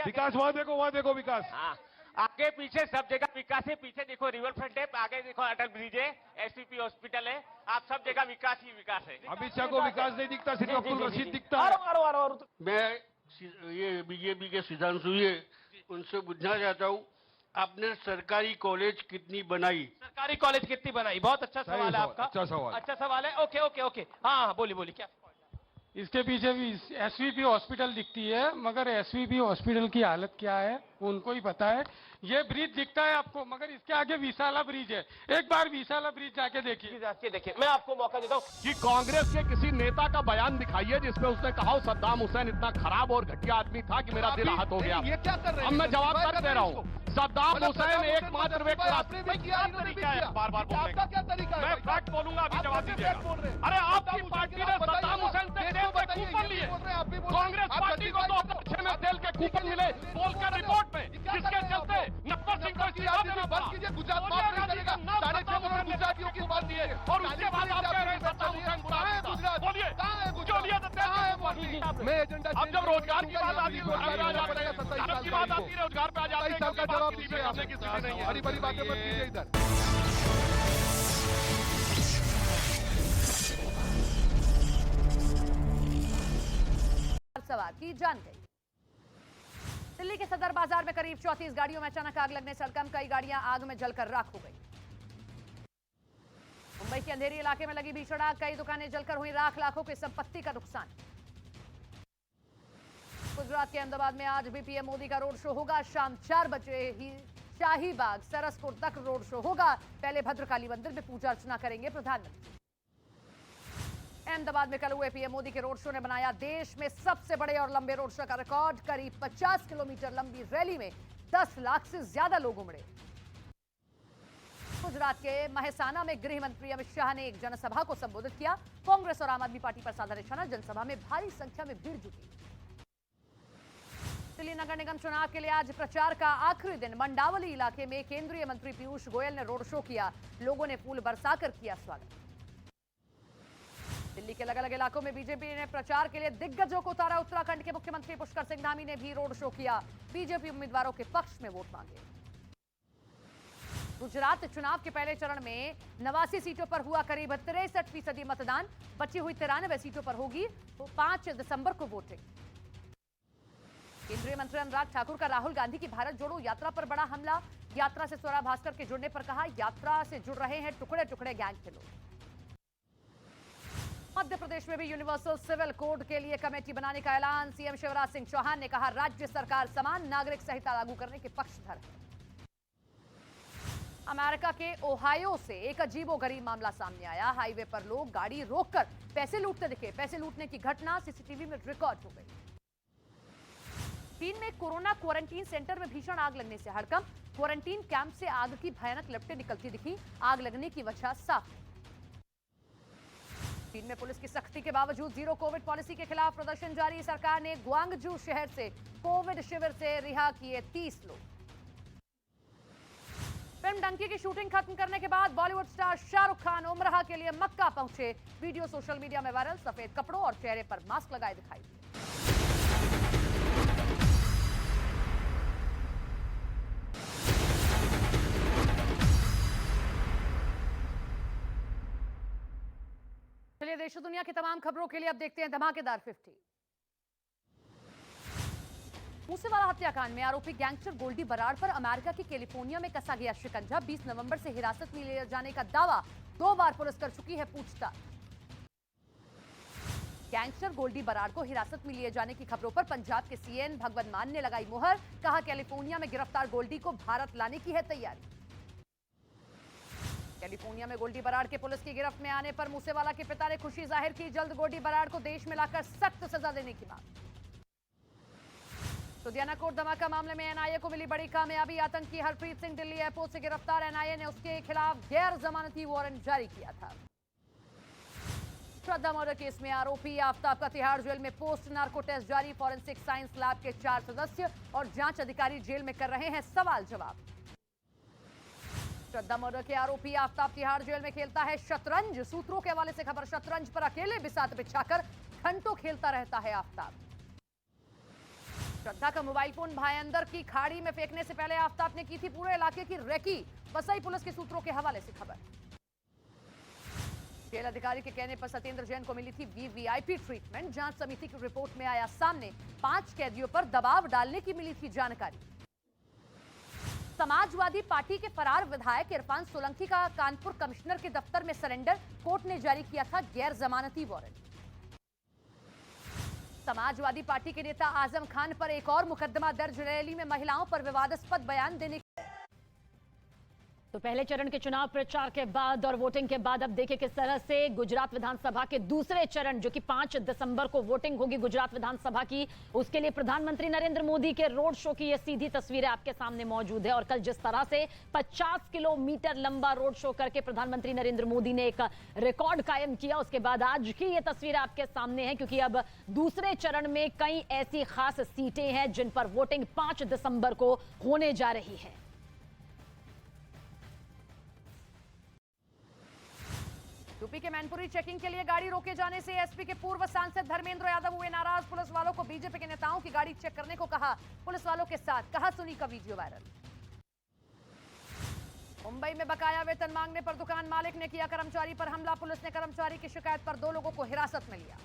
विकास वहाँ देखो विकास। हाँ, आगे पीछे सब जगह विकास है। पीछे देखो रिवर फ्रंट है, आगे देखो अटल ब्रिज है, एसपीपी हॉस्पिटल है, आप सब जगह विकास ही विकास है। अमित शाह को विकास नहीं दिखता, सिर्फ अब्दुल रशीद दिखता है। और मैं ये बीजेपी के सिद्धांशु ये उनसे पूछना चाहता हूँ, आपने सरकारी कॉलेज कितनी बनाई? सरकारी कॉलेज कितनी बनाई? बहुत अच्छा सवाल है आपका। अच्छा सवाल। अच्छा सवाल है। ओके। हाँ, बोलिए क्या? इसके पीछे भी एसवीपी हॉस्पिटल दिखती है, मगर एसवीपी हॉस्पिटल की हालत क्या है वो उनको ही पता है। ये ब्रिज दिखता है आपको, मगर इसके आगे विशाला ब्रिज है। एक बार विशाला ब्रिज जाके देखिए। मैं आपको मौका देता हूँ कि कांग्रेस के किसी नेता का बयान दिखाइए जिसमें उसने कहा हो सद्दाम हुसैन इतना खराब और घटिया आदमी था कि मेरा दिल आहत हो गया। ये क्या कर रहे हैं? अब मैं जवाब कर दे रहा हूँ, सद्दाम हुसैन एकमात्र व्यक्ति। आपने भी किया, इन्होंने भी किया। बार बार बोलने आपका क्या तरीका है? मैं फैक्ट बोलूंगा, अभी जवाब दीजिएगा। बोल रहे हैं। अरे आपकी पार्टी ने सद्दाम हुसैन से तेल के कूपन लिए। कांग्रेस पार्टी को 2006 में तेल के कूपन मिले बोलकर रिपोर्ट में, जिसके चलते नब्बत सिंह को इस्तीफा देना पड़ा। गुजरात माफ नहीं करेगा, 6.5 करोड़ गुजरातियों की बात दिए, और उसके बाद आप कह रहे हैं सद्दाम हुसैन बुरा था। बोलिए क्यों लिया था? मैं एजेंडा अब जब रोजगार की बात आती है, भारत की बात आती है, रोजगार पे आ जाते हैं। का जवाब दीजिए, आपने की स्थिति नहीं है। बड़ी बड़ी बातें मत कीजिए इधर। सवार की जान गई। दिल्ली के सदर बाजार में करीब 34 गाड़ियों में अचानक आग लगने से हड़कंप, कई गाड़ियां आग में जलकर राख हो गई। मुंबई के अंधेरी इलाके में लगी भीषण आग, कई दुकानें जलकर हुई राख, लाखों की संपत्ति का नुकसान। गुजरात के अहमदाबाद में आज भी पीएम मोदी का रोड शो होगा। शाम 4 बजे ही शाहीबाग सरसपुर तक रोड शो होगा। पहले भद्रकाली मंदिर में पूजा अर्चना करेंगे प्रधानमंत्री। अहमदाबाद में कल हुए पीएम मोदी के रोड शो ने बनाया देश में सबसे बड़े और लंबे रोड शो का रिकॉर्ड। करीब 50 किलोमीटर लंबी रैली में 10 लाख से ज्यादा लोग उमड़े। गुजरात के महसाना में गृह मंत्री अमित शाह ने एक जनसभा को संबोधित किया। कांग्रेस और आम आदमी पार्टी पर साधा निशाना, जनसभा में भारी संख्या में भीड़ जुटी। दिल्ली नगर निगम चुनाव के लिए आज प्रचार का आखिरी दिन। मंडावली इलाके में केंद्रीय मंत्री पीयूष गोयल ने रोड शो किया, लोगों ने फूल बरसाकर किया स्वागत। दिल्ली के अलग अलग इलाकों में बीजेपी ने प्रचार के लिए दिग्गजों को उतारा। उत्तराखंड के मुख्यमंत्री पुष्कर सिंह धामी ने भी रोड शो किया, बीजेपी उम्मीदवारों के पक्ष में वोट मांगे। गुजरात चुनाव के पहले चरण में 89 सीटों पर हुआ करीब 63% मतदान। बची हुई 93 सीटों पर होगी 5 दिसंबर को वोटिंग। केंद्रीय मंत्री अनुराग ठाकुर का राहुल गांधी की भारत जोड़ो यात्रा पर बड़ा हमला। यात्रा से स्वरा भास्कर के जुड़ने पर कहा, यात्रा से जुड़ रहे हैं टुकड़े टुकड़े गैंग के लोग। मध्य प्रदेश में भी यूनिवर्सल सिविल कोड के लिए कमेटी बनाने का ऐलान। सीएम शिवराज सिंह चौहान ने कहा, राज्य सरकार समान नागरिक संहिता लागू करने के पक्षधर है। अमेरिका के ओहायो से एक अजीबोगरीब मामला सामने आया। हाईवे पर लोग गाड़ी रोककर पैसे लूटते दिखे। पैसे लूटने की घटना सीसीटीवी में रिकॉर्ड हो गई। चीन में कोरोना क्वारंटीन सेंटर में भीषण आग लगने से हड़कंप। क्वारंटीन कैंप से आग की भयानक लपटें निकलती दिखी। आग लगने की वजह साफ। चीन में पुलिस की सख्ती के बावजूद जीरो कोविड पॉलिसी के खिलाफ प्रदर्शन जारी। सरकार ने ग्वांगजू शहर से कोविड शिविर से रिहा किए 30 लोग। फिल्म डंकी की शूटिंग खत्म करने के बाद बॉलीवुड स्टार शाहरुख खान उमराह के लिए मक्का पहुंचे। वीडियो सोशल मीडिया में वायरल। सफेद कपड़ों और चेहरे पर मास्क लगाए दिखाई दिए। चलिए देश और दुनिया की तमाम खबरों के लिए अब देखते हैं धमाकेदार 50। मूसेवाला हत्याकांड में आरोपी गैंगस्टर गोल्डी बराड़ पर अमेरिका की कैलिफोर्निया में कसा गया शिकंजा। 20 नवंबर से हिरासत में लिए जाने का दावा। 2 बार पुलिस कर चुकी है पूछताछ। गैंगस्टर गोल्डी बराड़ को हिरासत में लिए जाने की खबरों पर पंजाब के सीएम भगवंत मान ने लगाई मुहर। कहा कैलिफोर्निया में गिरफ्तार गोल्डी को भारत लाने की है तैयारी। कैलिफोर्निया में गोल्डी बराड़ के पुलिस की गिरफ्त में आने पर मूसेवाला के पिता ने खुशी जाहिर की। जल्द गोल्डी बराड़ को देश में लाकर सख्त सजा देने की मांग। लुधियाना कोर्ट धमाका मामले में एनआईए को मिली बड़ी कामयाबी। आतंकी हरप्रीत सिंह दिल्ली एयरपोर्ट से गिरफ्तार। एनआईए ने उसके खिलाफ गैर जमानती वारंट जारी किया था। श्रद्धा मर्डर केस में आरोपी आफ्ताब का तिहाड़ जेल में पोस्ट नार्को टेस्ट जारी। फॉरेंसिक साइंस लैब के 4 सदस्य और जांच अधिकारी जेल में कर रहे हैं सवाल जवाब। श्रद्धा मर्डर के आरोपी आफ्ताब तिहाड़ जेल में खेलता है शतरंज। सूत्रों के हवाले से खबर, शतरंज पर अकेले बिसात बिछाकर घंटों खेलता रहता है आफ्ताब। श्रद्धा का मोबाइल फोन भाईंदर की खाड़ी में फेंकने से पहले आफ्ताब ने की थी पूरे इलाके की रेकी। वसई पुलिस के सूत्रों के हवाले से खबर। जेल अधिकारी के कहने पर सत्येंद्र जैन को मिली थी वीवीआईपी ट्रीटमेंट। जांच समिति की रिपोर्ट में आया सामने 5 कैदियों पर दबाव डालने की मिली थी जानकारी। समाजवादी पार्टी के फरार विधायक इरफान सोलंकी का कानपुर कमिश्नर के दफ्तर में सरेंडर। कोर्ट ने जारी किया था गैर जमानती वारंट। समाजवादी पार्टी के नेता आजम खान पर एक और मुकदमा दर्ज। रैली में महिलाओं पर विवादास्पद बयान देने। तो पहले चरण के चुनाव प्रचार के बाद और वोटिंग के बाद अब देखिए किस तरह से गुजरात विधानसभा के दूसरे चरण, जो कि 5 दिसंबर को वोटिंग होगी गुजरात विधानसभा की, उसके लिए प्रधानमंत्री नरेंद्र मोदी के रोड शो की ये सीधी तस्वीरें आपके सामने मौजूद है। और कल जिस तरह से 50 किलोमीटर लंबा रोड शो करके प्रधानमंत्री नरेंद्र मोदी ने एक रिकॉर्ड कायम किया, उसके बाद आज की ये तस्वीरें आपके सामने है, क्योंकि अब दूसरे चरण में कई ऐसी खास सीटें हैं जिन पर वोटिंग 5 दिसंबर को होने जा रही है। यूपी के मैनपुरी चेकिंग के लिए गाड़ी रोके जाने से एसपी के पूर्व सांसद धर्मेंद्र यादव हुए नाराज। पुलिस वालों को बीजेपी के नेताओं की गाड़ी चेक करने को कहा। पुलिस वालों के साथ कहा सुनी का वीडियो वायरल। मुंबई में बकाया वेतन मांगने पर दुकान मालिक ने किया कर्मचारी पर हमला। पुलिस ने कर्मचारी की शिकायत पर 2 लोगों को हिरासत में लिया।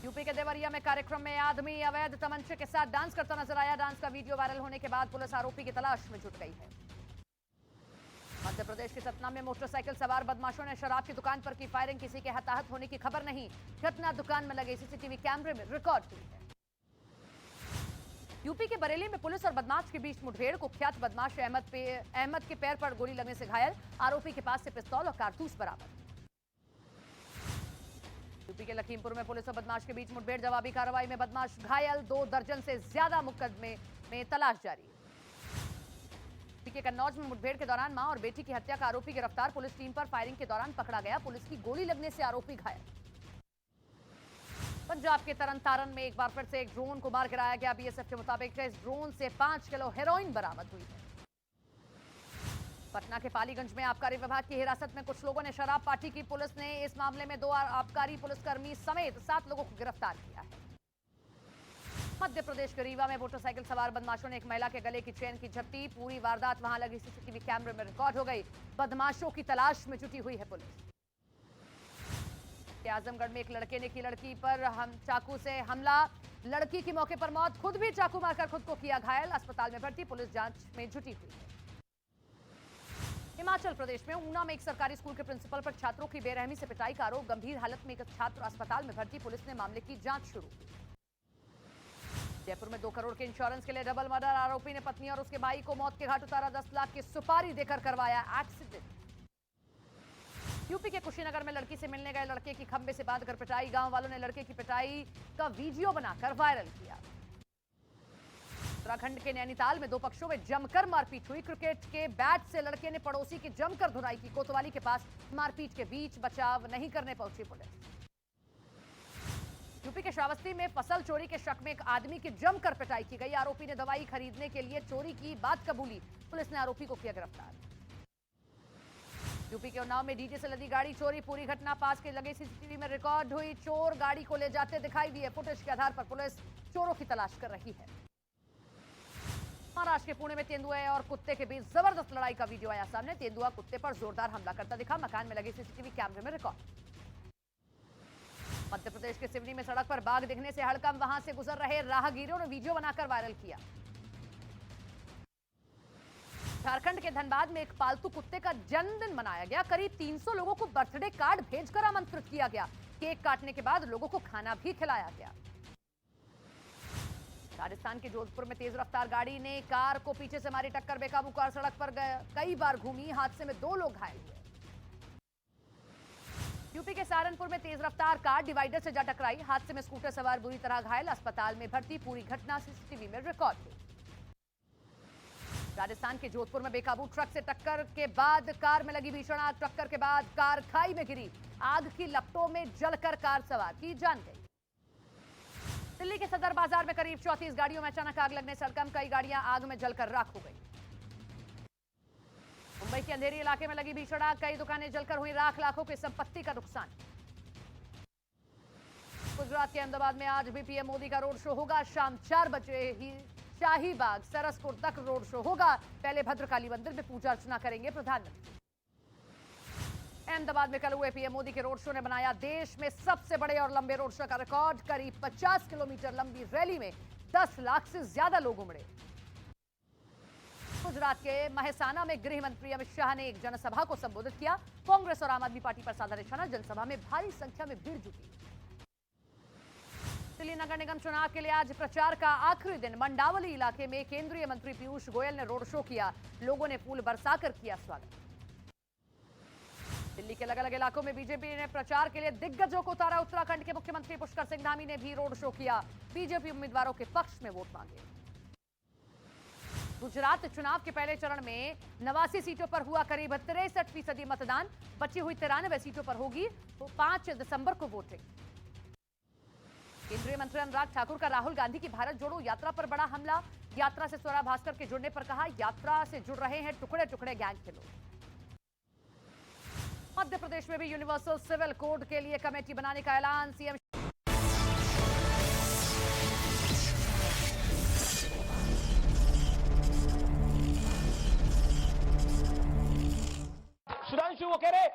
यूपी के देवरिया में कार्यक्रम में आदमी अवैध तमंचे के साथ डांस करता नजर आया। डांस का वीडियो वायरल होने के बाद पुलिस आरोपी की तलाश में जुट गई है। मध्य प्रदेश के सतना में मोटरसाइकिल सवार बदमाशों ने शराब की दुकान पर की फायरिंग। किसी के हताहत होने की खबर नहीं। घटना दुकान में लगे सीसीटीवी कैमरे में रिकॉर्ड हुई है। यूपी के बरेली में पुलिस और बदमाश के बीच मुठभेड़। कुख्यात बदमाश अहमद के पैर पर गोली लगने से घायल। आरोपी के पास से पिस्तौल और कारतूस बरामद। यूपी के लखीमपुर में पुलिस और बदमाश के बीच मुठभेड़। जवाबी कार्रवाई में बदमाश घायल। 2 दर्जन से ज्यादा मुकदमे में तलाश जारी। के कन्नौज में मुठभेड़ के दौरान मां और बेटी की हत्या का आरोपी गिरफ्तार। पुलिस टीम पर फायरिंग के दौरान पकड़ा गया। पुलिस की गोली लगने से आरोपी घायल। पंजाब के तरनतारन में एक बार फिर से एक ड्रोन को मार गिराया गया। बीएसएफ के मुताबिक इस ड्रोन से 5 किलो हेरोइन बरामद हुई है। पटना के पालीगंज में आबकारी विभाग की हिरासत में कुछ लोगों ने शराब पार्टी की। पुलिस ने इस मामले में 2 आबकारी पुलिसकर्मी समेत 7 लोगों को गिरफ्तार किया है। मध्य प्रदेश के रीवा में मोटरसाइकिल सवार बदमाशों ने एक महिला के गले की चेन की झपटी। पूरी वारदात वहां लगी सीसीटीवी कैमरे में रिकॉर्ड हो गई। बदमाशों की तलाश में जुटी हुई है पुलिस। आजमगढ़ में एक लड़के ने की लड़की पर चाकू से हमला। लड़की की मौके पर मौत। खुद भी चाकू मारकर खुद को किया घायल। अस्पताल में भर्ती। पुलिस जांच में जुटी हुई है। हिमाचल प्रदेश में ऊना में एक सरकारी स्कूल के प्रिंसिपल पर छात्रों की बेरहमी से पिटाई का आरोप। गंभीर हालत में एक छात्र अस्पताल में भर्ती। पुलिस ने मामले की जांच शुरू की। जयपुर में 2 करोड़ के इंश्योरेंस के लिए डबल मर्डर। आरोपी ने पत्नी और उसके भाई को मौत के घाट उतारा। 10 लाख की सुपारी देकर करवाया एक्सीडेंट। यूपी के कुशीनगर में लड़की से मिलने गए लड़के की खंबे से बांधकर पिटाई। गांव वालों ने लड़के की पिटाई का वीडियो बनाकर वायरल किया। उत्तराखंड के नैनीताल में 2 पक्षों में जमकर मारपीट हुई। क्रिकेट के बैट से लड़के ने पड़ोसी की जमकर धुनाई की। कोतवाली के पास मारपीट के बीच बचाव नहीं करने पहुंची पुलिस। यूपी के श्रावस्ती में फसल चोरी के शक में एक आदमी की जमकर पिटाई की गई। आरोपी ने दवाई खरीदने के लिए चोरी की बात कबूली। पुलिस ने आरोपी को किया गिरफ्तार। यूपी के उन्नाव में डीजे से लदी गाड़ी चोरी। पूरी घटना पास के लगे सीसीटीवी में रिकॉर्ड हुई। चोर गाड़ी को ले जाते दिखाई दिए। फुटेज के आधार पर पुलिस चोरों की तलाश कर रही है। महाराष्ट्र के पुणे में तेंदुए और कुत्ते के बीच जबरदस्त लड़ाई का वीडियो आया सामने। तेंदुआ कुत्ते पर जोरदार हमला करता दिखा। मकान में लगे सीसीटीवी कैमरे में रिकॉर्ड। मध्य प्रदेश के सिवनी में सड़क पर बाघ दिखने से हड़कंप। वहां से गुजर रहे राहगीरों ने वीडियो बनाकर वायरल किया। झारखंड के धनबाद में एक पालतू कुत्ते का जन्मदिन मनाया गया। करीब 300 लोगों को बर्थडे कार्ड भेजकर आमंत्रित किया गया। केक काटने के बाद लोगों को खाना भी खिलाया गया। राजस्थान के जोधपुर में तेज रफ्तार गाड़ी ने कार को पीछे से मारी टक्कर। बेकाबू कार सड़क पर कई बार घूमी। हादसे में 2 लोग घायल हुए। यूपी के सहारनपुर में तेज रफ्तार कार डिवाइडर से जा टकराई। हादसे में स्कूटर सवार बुरी तरह घायल, अस्पताल में भर्ती। पूरी घटना सीसीटीवी में रिकॉर्ड हुई। राजस्थान के जोधपुर में बेकाबू ट्रक से टक्कर के बाद कार में लगी भीषण आग। टक्कर के बाद कार खाई में गिरी। आग की लपटों में जलकर कार सवार की जान गई। दिल्ली के सदर बाजार में करीब 34 गाड़ियों में अचानक आग लगने से हड़कंप। कई गाड़ियां आग में जलकर राख हो गई। मुंबई के अंधेरी इलाके में लगी भीषण आग। कई दुकानें जलकर हुई राख। लाखों की संपत्ति का नुकसान। गुजरात के अहमदाबाद में आज भी पीएम मोदी का रोड शो होगा। शाम 4 बजे ही शाहीबाग सरसपुर तक रोड शो होगा। पहले भद्रकाली मंदिर में पूजा अर्चना करेंगे प्रधानमंत्री। अहमदाबाद में कल हुए पीएम मोदी के रोड शो ने बनाया देश में सबसे बड़े और लंबे रोड शो का रिकॉर्ड। करीब 50 किलोमीटर लंबी रैली में 10 लाख से ज्यादा लोग उमड़े। गुजरात के महसाना में गृह मंत्री अमित शाह ने एक जनसभा को संबोधित किया। कांग्रेस और आम आदमी पार्टी पर साधा निशाना। जनसभा में भारी संख्या में भीड़ जुटी। दिल्ली नगर निगम चुनाव के लिए आज प्रचार का आखिरी दिन। मंडावली इलाके में केंद्रीय मंत्री पीयूष गोयल ने रोड शो किया। लोगों ने फूल बरसाकर किया स्वागत। दिल्ली के अलग अलग इलाकों में बीजेपी ने प्रचार के लिए दिग्गजों को उतारा। उत्तराखंड के मुख्यमंत्री पुष्कर सिंह धामी ने भी रोड शो किया। बीजेपी उम्मीदवारों के पक्ष में वोट मांगे। गुजरात चुनाव के पहले चरण में 89 सीटों पर हुआ करीब 63% मतदान। बची हुई 93 सीटों पर होगी तो 5 दिसंबर को वोटिंग। केंद्रीय मंत्री अनुराग ठाकुर का राहुल गांधी की भारत जोड़ो यात्रा पर बड़ा हमला। यात्रा से स्वरा भास्कर के जुड़ने पर कहा, यात्रा से जुड़ रहे हैं टुकड़े टुकड़े गैंग के लोग। मध्य प्रदेश में भी यूनिवर्सल सिविल कोड के लिए कमेटी बनाने का ऐलान। सीएम सुधांशु वो कह रहे,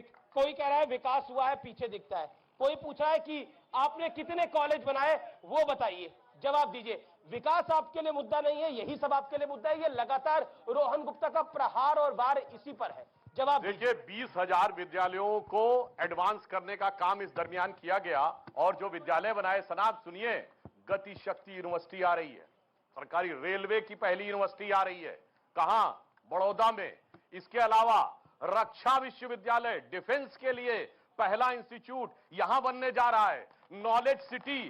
कोई कह रहा है विकास हुआ है पीछे दिखता है, कोई पूछ रहा है कि आपने कितने कॉलेज बनाए वो बताइए, जवाब दीजिए। विकास आपके लिए मुद्दा नहीं है, यही सब आपके लिए मुद्दा है। ये लगातार रोहन गुप्ता का प्रहार और वार इसी पर है। जवाब देखिए, 20,000 विद्यालयों को एडवांस करने का काम इस दरमियान किया गया और जो विद्यालय बनाए, सनाब सुनिए, गति शक्ति यूनिवर्सिटी आ रही है, सरकारी रेलवे की पहली यूनिवर्सिटी आ रही है। कहां? बड़ौदा में। इसके अलावा रक्षा विश्वविद्यालय, डिफेंस के लिए पहला इंस्टीट्यूट यहां बनने जा रहा है। नॉलेज सिटी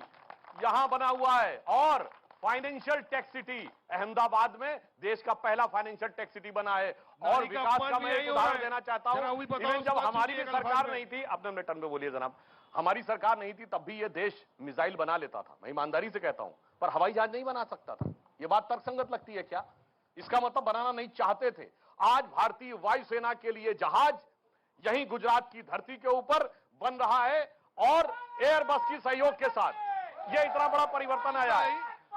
यहां बना हुआ है और फाइनेंशियल टेक सिटी अहमदाबाद में देश का पहला फाइनेंशियल टेक सिटी बना है। और विकास का मैं एक उदाहरण देना चाहता हूं। इवन जब हमारी भी सरकार नहीं थी, अपने अपने टर्म में बोलिए जनाब, हमारी सरकार नहीं थी तब भी ये देश मिसाइल बना लेता था, मैं ईमानदारी से कहता हूं, पर हवाई जहाज नहीं बना सकता था। ये बात तर्कसंगत लगती है क्या? इसका मतलब बनाना नहीं चाहते थे। आज भारतीय वायुसेना के लिए जहाज यहीं गुजरात की धरती के ऊपर बन रहा है और एयरबस की सहयोग के साथ ये इतना बड़ा परिवर्तन आया है।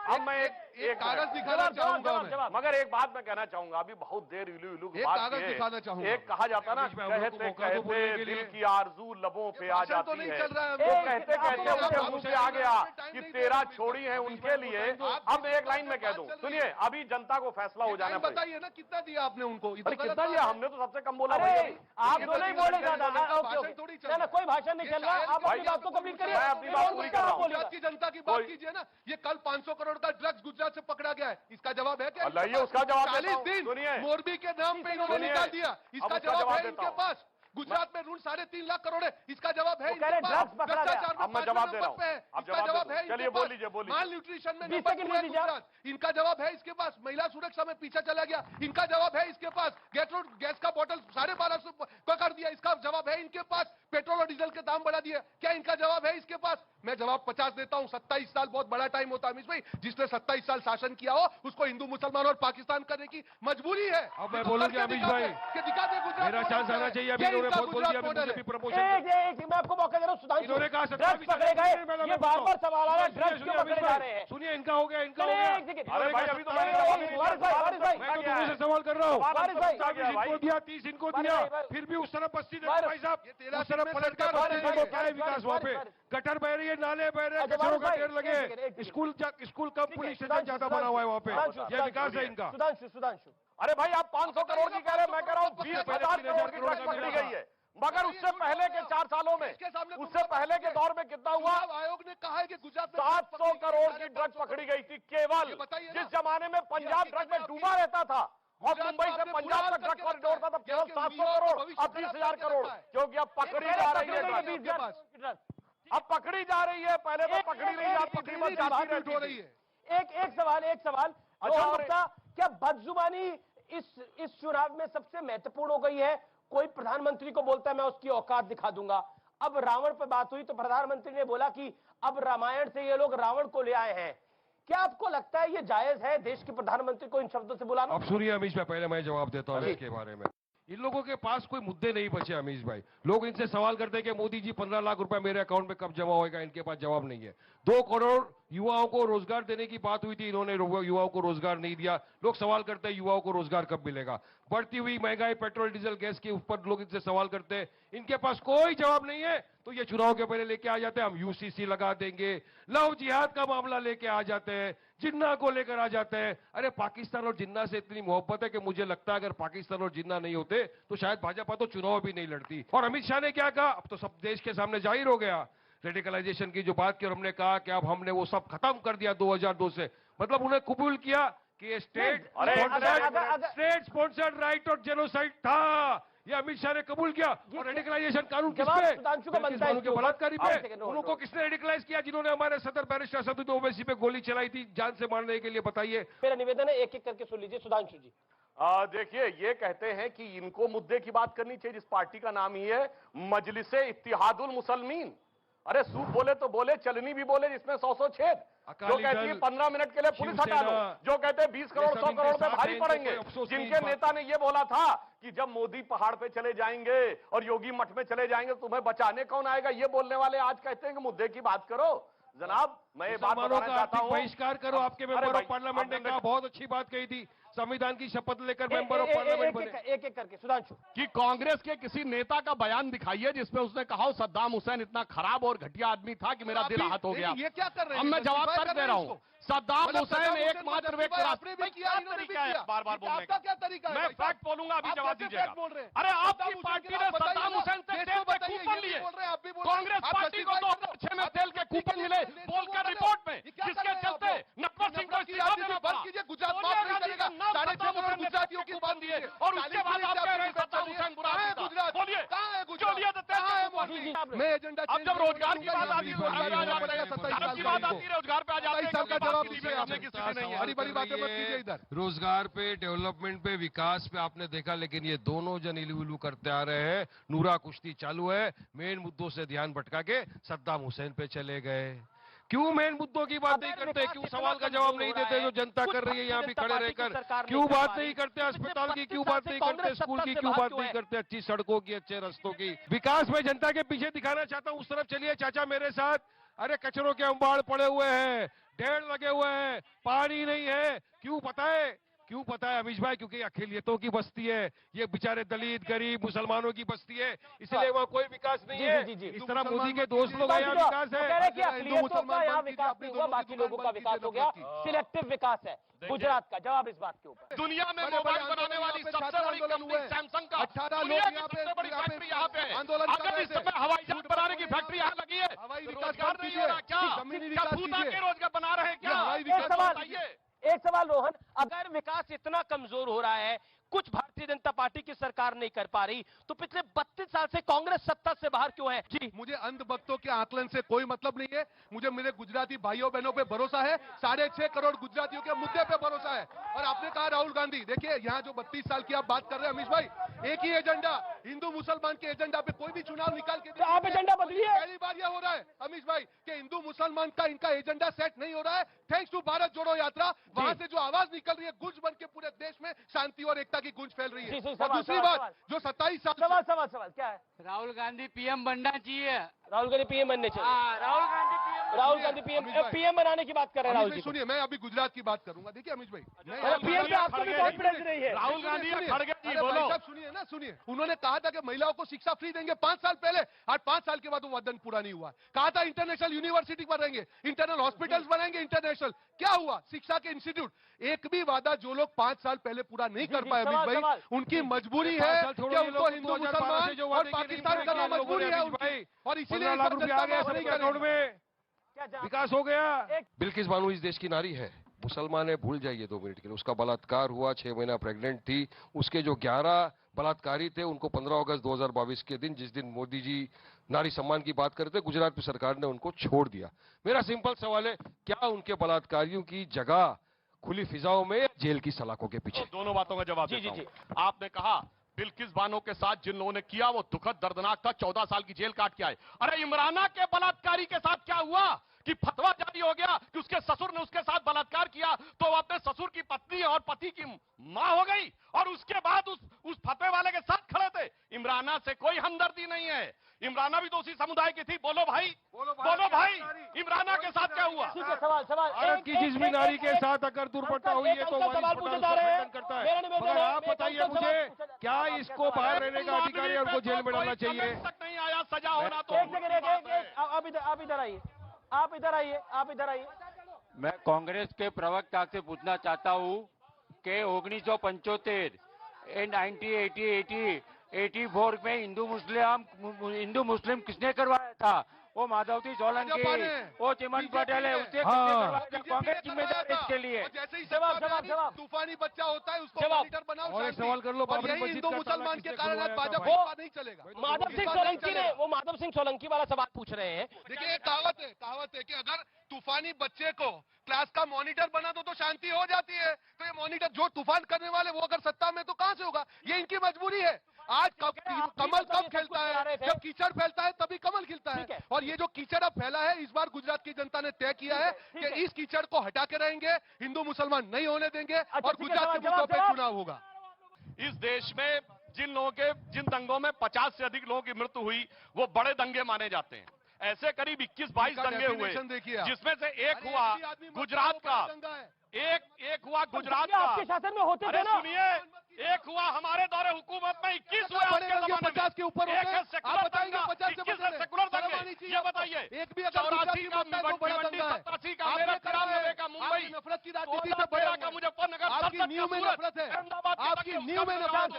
अब मैं एक कागज दिखाना चाहूंगा, मगर एक बात मैं कहना चाहूंगा, अभी बहुत देर इलू कागज दिखाना चाहूंगा। एक कहा जाता ना, कहते कहते दिल की आरजू लबों पे आ जाती है, तो कहते कहते उनके मुंह से आ गया कि तेरा छोड़ी है उनके लिए। अब एक लाइन में कह दूं, सुनिए, अभी जनता को फैसला हो जाना बताइए ना, कितना दिया आपने उनको? कितना दिया? हमने तो सबसे कम बोला। आप दोनों ही बोले ज्यादा, कोई भाषण नहीं चल रहा। आप अपनी बात को कंप्लीट करिए। मैं अपनी बात पूरी कर रहा हूं। गुजरात की जनता की बात कीजिए ना। ये कल 500 करोड़ का ड्रग्स गुजरात से पकड़ा गया है, इसका जवाब है क्या? लाइए उसका जवाब। 40 दिन मोरबी के नाम पे इन्होंने निकाल दिया, इसका जवाब है इनके पास। गुजरात में ऋण 3.5 लाख करोड़ है, इसका जवाब है इनके पास। भ्रष्टाचार में 5 नंबर पे है, इसका जवाब है इनके पास। माल न्यूट्रिशन में नंबर 2 है गुजरात, इनका जवाब है इसके पास। महिला सुरक्षा में पीछे चला गया, इनका जवाब है इसके पास। गैस का बोतल 1250 का कर दिया, इसका जवाब है इनके पास। पेट्रोल और डीजल के दाम बढ़ा दिए, क्या इनका जवाब है इसके पास? मैं जवाब 50 देता हूं। 27 साल बहुत बड़ा टाइम होता है अमित भाई। जिसने 27 साल शासन किया हो उसको हिंदू मुसलमान और पाकिस्तान करने की मजबूरी है। अब मैं बोलूंगा अमित भाई, दिखा दे गुजरात, मेरा चांस आना चाहिए। अभी इन्होंने बहुत बोल दिया, मुझे भी प्रमोशन। मैं आपको मौका दे रहा हूं। सुधांशु, इन्होंने कहा ड्रग्स पकड़े गए, ये बार-बार सवाल आ रहा है, ड्रग्स क्यों पकड़े जा रहे हैं? सुनिए, इनका हो गया, इनका हो गया। अरे भाई, अभी तो वारिस भाई, मैं तो तुमसे सवाल कर रहा हूँ। वारिस भाई, 20 इनको दिया, 30 इनको दिया, फिर भी उस तरफ 80 देते भाई साहब। उस तरफ पलट कर क्या है विकास? वहाँ पे गटर बह रही है, नाले बह रहे हैं, कचरों का ढेर लगे, स्कूल कम, पुलिस स्टेशन ज्यादा बना हुआ है वहाँ पे। ये विकास है इनका। सुधांशु, अरे भाई, आप 500 करोड़ की कह रहे हैं, मैं कह रहा हूँ 20,000 करोड़ की ट्रक पकड़ी गई है। मगर उससे पहले के 4 सालों में, उससे पहले के दौर में कितना हुआ? आयोग ने कहा है कि गुजरात में 700 करोड़ की ड्रग पकड़ी गई थी केवल। जिस जमाने में पंजाब ड्रग में डूबा रहता था और मुंबई से पंजाब तक ड्रग कॉरिडोर था, तब केवल 700 करोड़, अब 20,000 करोड़, क्योंकि अब पकड़ी जा रही है ड्रग। अब पकड़ी जा रही है, पहले तो पकड़ी नहीं जाती थी, बस जाती रही है। एक सवाल अच्छा, क्या बदजुबानी इस चुनाव में सबसे महत्वपूर्ण हो गई है? कोई प्रधानमंत्री को बोलता है मैं उसकी औकात दिखा दूंगा। अब रावण पर बात हुई तो प्रधानमंत्री ने बोला कि अब रामायण से ये लोग रावण को ले आए हैं। क्या आपको लगता है ये जायज है देश के प्रधानमंत्री को इन शब्दों से बुलाना? अब सुनिए अमीश भाई, पहले मैं जवाब देता हूँ इसके बारे में। इन लोगों के पास कोई मुद्दे नहीं बचे अमीश भाई। लोग इनसे सवाल करते हैं कि मोदी जी 15 लाख रुपए मेरे अकाउंट में कब जमा होएगा, इनके पास जवाब नहीं है। 2 करोड़ युवाओं को रोजगार देने की बात हुई थी, इन्होंने युवाओं को रोजगार नहीं दिया। लोग सवाल करते हैं युवाओं को रोजगार कब मिलेगा। बढ़ती हुई महंगाई, पेट्रोल डीजल गैस के ऊपर लोग इनसे सवाल करते हैं, इनके पास कोई जवाब नहीं है। तो ये चुनाव के पहले लेके आ जाते हैं हम यूसीसी लगा देंगे, लव जिहाद का मामला लेके आ जाते हैं, जिन्ना को लेकर आ जाते हैं। अरे पाकिस्तान और जिन्ना से इतनी मोहब्बत है कि मुझे लगता है अगर पाकिस्तान और जिन्ना नहीं होते तो शायद भाजपा तो चुनाव भी नहीं लड़ती। और अमित शाह ने क्या कहा, अब तो सब देश के सामने जाहिर हो गया। रेडिकलाइजेशन की जो बात की और हमने कहा कि अब हमने वो सब खत्म कर दिया 2002 से, मतलब उन्हें कबूल किया कि ये स्टेट स्पॉन्सर्ड राइट और जेनोसाइड था। ये अमित शाह ने कबूल किया। और रेडिकलाइजेशन कानून किस पे? बलात्कारी पे। उनको किसने रेडिकलाइज किया? जिन्होंने हमारे सदर बैरिस्टर असदुद्दीन ओवैसी पे गोली चलाई थी जान से मारने के लिए। बताइए। मेरा निवेदन है एक एक करके सुन लीजिए। सुधांशु जी देखिए, ये कहते हैं कि इनको मुद्दे की बात करनी चाहिए। जिस पार्टी का नाम ही है मजलिसे इत्तिहादुल मुसलमीन। अरे सूप बोले तो बोले, चलनी भी बोले, जिसमें 100 छेद। जो कहती है 15 मिनट के लिए पुलिस हटा दो, जो कहते हैं 20 करोड़ 100 करोड़ में भारी पड़ेंगे। जिनके नेता ने ये बोला था कि जब मोदी पहाड़ पे चले जाएंगे और योगी मठ में चले जाएंगे तुम्हें बचाने कौन आएगा, ये बोलने वाले आज कहते हैं कि मुद्दे की बात करो। जनाब मैं ये बात बताना चाहता हूँ, बहिष्कार करो। आपके मेंबर ऑफ पार्लियामेंट ने कहा, बहुत अच्छी बात कही थी, संविधान की शपथ लेकर मेंबर ऑफ पार्लियामेंट बने। एक एक करके सुधांशु। कि कांग्रेस के किसी नेता का बयान दिखाइए जिसमें उसने कहा हो सद्दाम हुसैन इतना खराब और घटिया आदमी था कि मेरा दिल आहत हो गया। ये क्या कर रहे हैं? अब मैं जवाब कर दे रहा हूँ। सद्दाम हुसैन एकमात्र व्यक्ति आपने भी किया, इन्होंने भी किया। बार बार बोलने आपका क्या तरीका है? मैं फैक्ट बोलूंगा, अभी जवाब दीजिएगा। अरे आपकी पार्टी ने सद्दाम हुसैन से तेल के कूपन लिए। कांग्रेस पार्टी को 2006 में तेल के कूपन मिले बोलकर रिपोर्ट में, जिसके चलते नटवर सिंह को इस्तीफा देना पड़ा। गुजरात माफ नहीं करेगा। 6.5 करोड़ गुजरातियों की बात दिए और उसके बाद आप कह रहे हैं सद्दाम हुसैन बुरा आदमी था। बोलिए कहाँ है क्यों लिया देते हैं? मैं एजेंडा अब जब रोजगार की बात आती है की बात आती है, रोजगार पे आ जाते हैं। का जवाब बड़ी बड़ी बातें मत कीजिए इधर। रोजगार पे, डेवलपमेंट पे, विकास पे आपने देखा, लेकिन ये दोनों जन इलू करते आ रहे हैं। नूरा कुश्ती चालू है, मेन मुद्दों से ध्यान भटका के सद्दाम हुसैन पे चले गए। क्यों मेन मुद्दों की बात नहीं करते? क्यों सवाल का जवाब नहीं देते जो जनता कर रही है यहाँ भी खड़े रहकर? क्यों बात नहीं करते अस्पताल की? क्यों बात नहीं करते स्कूल की? क्यों बात नहीं करते अच्छी सड़कों की, अच्छे रास्तों की? विकास में जनता के पीछे दिखाना चाहता हूँ, उस तरफ चलिए चाचा मेरे साथ। अरे कचरों के अंबाड़ पड़े हुए हैं, ढेर लगे हुए हैं, पानी नहीं है। क्यों पता है? क्यों पता है अमीश भाई? क्योंकि अखिलियतों की बस्ती है, ये बेचारे दलित गरीब मुसलमानों की बस्ती है, इसलिए वहाँ कोई विकास नहीं है। इस तरह मोदी के दोस्त लोग यहाँ विकास है। यहाँ विकास नहीं हुआ, बाकी लोगों का विकास हो गया। सिलेक्टिव विकास है गुजरात का। जवाब इस बात के ऊपर। दुनिया में मोबाइल बनाने वाली सबसे बड़ी कंपनी सैमसंग का 18 दुनिया की सबसे बड़ी फैक्ट्री यहाँ पे है। अगर इस समय हवाई जहाज बनाने की फैक्ट्री यहाँ लगी है, रोजगार नहीं हो रहा क्या? भूता के रोजगार बना रहे क्या? एक सवाल रोहन, अगर विकास इतना कमजोर हो रहा है, कुछ भारतीय जनता पार्टी की सरकार नहीं कर पा रही, तो पिछले 32 साल से कांग्रेस सत्ता से बाहर क्यों है? जी, मुझे अंधभक्तों के आकलन से कोई मतलब नहीं है। मुझे मेरे गुजराती भाइयों बहनों पे भरोसा है। 6.5 करोड़ गुजरातियों के मुद्दे पे भरोसा है। और आपने कहा राहुल गांधी, देखिए यहाँ जो 32 साल की आप बात कर रहे हैं अमीश भाई, एक ही एजेंडा, हिंदू मुसलमान के एजेंडा पे कोई भी चुनाव निकाल के तो आप एजेंडा बदलिए। पहली बार यह हो रहा है अमीश भाई कि हिंदू मुसलमान का इनका एजेंडा सेट नहीं हो रहा है। थैंक्स टू भारत जोड़ो यात्रा, वहां से जो आवाज निकल रही है, गूंज बन के पूरे देश में शांति और एकता की गूंज फैल रही है। और दूसरी बात, जो 27 साल सवाल क्या है? राहुल गांधी पीएम बनना चाहिए। राहुल गांधी पीएम बनने चाहिए। राहुल गांधी पीएम बनाने की बात कर रहे हैं। राहुल जी सुनिए, मैं अभी गुजरात की बात करूंगा। देखिए अमित भाई, पीएम पे आपको भी कॉन्फिडेंस नहीं है। राहुल गांधी खड़गे जी बोलो। सुनिए ना, सुनिए, उन्होंने कहा था कि महिलाओं को शिक्षा फ्री देंगे 5 साल पहले, आज 5 साल के बाद वो वादन पूरा नहीं हुआ। कहा था इंटरनेशनल यूनिवर्सिटी बनाएंगे, इंटरनल हॉस्पिटल्स बनाएंगे, इंटरनेशनल। क्या हुआ? शिक्षा के इंस्टीट्यूट। एक भी वादा जो लोग 5 साल पहले पूरा नहीं कर पाए अमित भाई, उनकी मजबूरी है कि उनको हिंदू मुसलमान और पाकिस्तान करना मजबूरी है उनकी, और इसीलिए विकास हो गया। बिल्किस बानो इस देश की नारी है, मुसलमान है, भूल जाइए 2 मिनट के लिए। उसका बलात्कार हुआ, 6 महीना प्रेग्नेंट थी। उसके जो 11 बलात्कारी थे उनको 15 अगस्त 2022 के दिन, जिस दिन मोदी जी नारी सम्मान की बात करते, गुजरात में सरकार ने उनको छोड़ दिया। मेरा सिंपल सवाल है, क्या उनके बलात्कारियों की जगह खुली फिजाओं में, जेल की सलाखों के पीछे? दोनों बातों का जवाब देता हूं। आपने कहा बिल्किस बानो के साथ जिन लोगों ने किया वो दुखद दर्दनाक था, 14 साल की जेल काट के आए। अरे इमराना के बलात्कारी के साथ क्या हुआ कि फतवा जारी हो गया कि उसके ससुर ने उसके साथ बलात्कार किया, तो वो अपने ससुर की पत्नी और पति की मां हो गई, और उसके बाद उस फतवे वाले के साथ खड़े थे। इमराना से कोई हमदर्दी नहीं है, इमराना भी तो उसी समुदाय की थी। बोलो भाई, बोलो भाई, इमराना के साथ क्या हुआ? सवाल भारत की जिस भी नारी के साथ अगर दुर्घटना हुई है तो सवाल पूछे जा रहे हैं। करता है। मगर आप बताइए मुझे, क्या इसको बाहर रहने का अधिकार है, उनको जेल में डालना चाहिए? तक नहीं आया, सजा होना तो आप इधर आइए, आप इधर आइए, आप इधर आइए। मैं कांग्रेस के प्रवक्ता से पूछना चाहता हूं कि 1975 1980 84 में हिंदू मुस्लिम किसने करवाया था? वो माधवती सोलंकी, वो चिमन पटेल है, उसे कांग्रेस जिम्मेदार है इसके लिए। जवाब। तूफानी बच्चा होता है उसको मॉनिटर बनाओ। और एक सवाल कर लो, और यही हिंदू मुसलमान के कारण आज भाजपा नहीं चलेगा। माधव सिंह सोलंकी ने, वो माधव सिंह सोलंकी वाला सवाल पूछ रहे हैं। देखिए कहावत है कि अगर तूफानी बच्चे को क्लास का मॉनिटर बना दो तो शांति हो जाती है। तो ये मॉनिटर जो तूफान करने वाले वो अगर सत्ता में तो कहां से होगा? ये इनकी मजबूरी है। आज कमल कब खिलता है? जब कीचड़ फैलता है तभी कमल खिलता है। और ये जो कीचड़ अब फैला है, इस बार गुजरात की जनता ने तय किया है कि इस कीचड़ को हटा के रहेंगे, हिंदू मुसलमान नहीं होने देंगे, और गुजरात के मुद्दों पे चुनाव होगा। इस देश में जिन दंगों में 50 से अधिक लोगों की मृत्यु हुई, वो बड़े दंगे माने जाते हैं। ऐसे करीब 21-22 दंगे हुए, जिसमें से एक हुआ गुजरात का, एक हुआ गुजरात का। आपके शासन में होते थे ना? सुनिए, एक हुआ हमारे दौरे हुकूमत में, 21 हुए आपके ज़माने में। 50 के ऊपर एक है सेकुलर दंगा, 21 है सेकुलर दंगे। ये बताइए, एक भी 84 का भिवंडी, 87 का मेरठ, 93 का मुंबई, नफरत की राजनीति 13 का मुजफ्फरनगर, आपकी न्यू में नफरत है, आपकी न्यू में नफरत।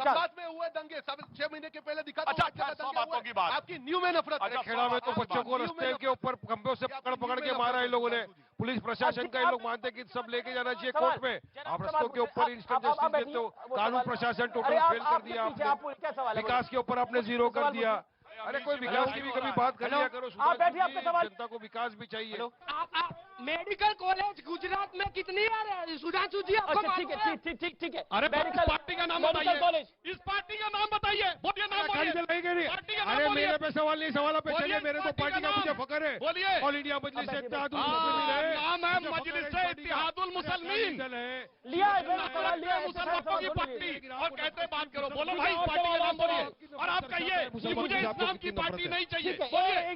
बाद में हुए दंगे 6 महीने के पहले दिखा। अच्छा, 100 बातों की बात। आपकी न्यू में नफरत है। खेड़ा में तो बच्चों को रस्ते के ऊपर खंभों से पकड़ के मारा है लोगों ने। पुलिस प्रशासन का ये लोग मानते कि सब लेके जाना चाहिए कोर्ट में। आप रस्तों के ऊपर इंस्टेंट जस्टिस देते हो, कानून प्रशासन टोटल फेल कर दिया आपने। विकास के ऊपर आपने जीरो कर दिया। अरे कोई विकास की भी कभी बात कर लिया करो। आप बैठिए, आपका सवाल। जनता को विकास भी चाहिए। मेडिकल कॉलेज गुजरात में कितनी आ रहे हैं? सुधांशु जी आपको ठीक है। अरे मेडिकल पार्टी का नाम बताइए, कॉलेज, इस पार्टी का नाम बताइए, बोलिए नाम बोलिए। अरे मेरे पे सवाल नहीं, सवाल पे चलिए। मेरे तो पार्टी का मुझे फकर है। बोलिए। ऑल इंडिया मजलिस से इत्तेहादुल नाम है मजलिस से इत्तेहादुल मुसलमीन। लिया है मुसलमानों की पार्टी, और कहते बात करो। बोलो भाई, पार्टी का नाम बोलिए, और आप कहिए कि मुझे इस नाम की पार्टी नहीं चाहिए।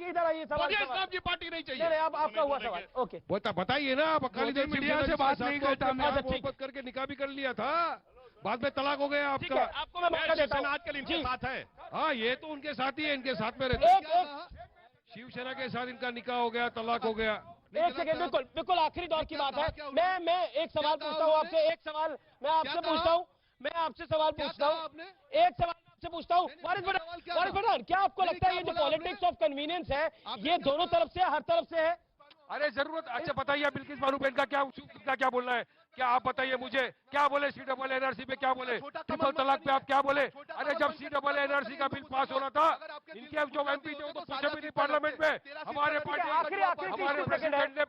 इधर आइए, सवाल। इस नाम की पार्टी नहीं चाहिए। आपका हुआ सवाल। ओके, बताइए ना। आप अकाली दल मीडिया से बात नहीं करता, मोहब्बत करके निकाह भी कर लिया था, बाद में तलाक हो गया आपका। आपको मैं मौका देता हूं। आजकल इनके साथ है। हाँ, ये तो उनके साथ ही है, इनके साथ में रहते हैं। शिवसेना के साथ इनका निकाह हो गया, तलाक हो गया। एक सेकंड, बिल्कुल आखिरी दौर की बात है। मैं एक सवाल पूछता हूँ आपसे, एक सवाल मैं आपसे पूछता हूँ, मैं आपसे सवाल पूछता हूँ, एक सवाल आपसे पूछता हूँ। वारिस पठान, क्या आपको लगता है ये जो पॉलिटिक्स ऑफ कन्वीनियंस है, ये दोनों तरफ से, हर तरफ से है? अरे जरूरत। अच्छा बताइए, बिल्किस बानो बहन का क्या बोलना है? क्या आप बताइए मुझे, क्या बोले CAA NRC पे, क्या बोले ट्रिपल तलाक पे, आप क्या बोले? अरे जब CAA NRC का बिल पास हो रहा था, इनके जो MP थे वो तो पूछे भी नहीं पार्लियामेंट में। हमारे प्रेसिडेंट ने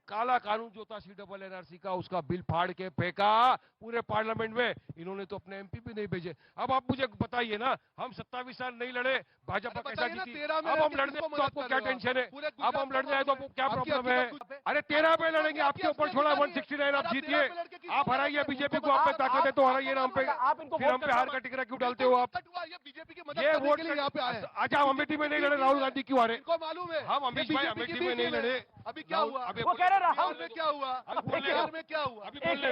काला कानून जो था CAA NRC का, उसका बिल फाड़ के फेंका पूरे पार्लियामेंट में। इन्होंने तो अपने MP भी नहीं भेजे। अब आप मुझे बताइए ना, हम 27 साल नहीं लड़े, भाजपा कैसा जीती? अब हम लड़ने तो आपको क्या टेंशन है? अब हम लड़ने आए तो आपको क्या प्रॉब्लम है? अरे 13 में लड़ेंगे, आपके ऊपर छोड़ा 169 आप जीतिए। आप हराइए बीजेपी को, आप पे ताकत है तो हराइए ना हम पे, फिर हम पे हार का टिकरा क्यों डालते हो आप? ये बीजेपी की मदद ये करने वोट के लिए यहाँ पे आए हैं। अच्छा, हम अमेठी में नहीं लड़े, राहुल गांधी क्यों हारे? इनको मालूम है हम अमित भाई अमेठी में नहीं लड़े। अभी क्या हुआ? वो कह रहे बिहार में क्या हुआ? बिहार में क्या हुआ? अभी बोलने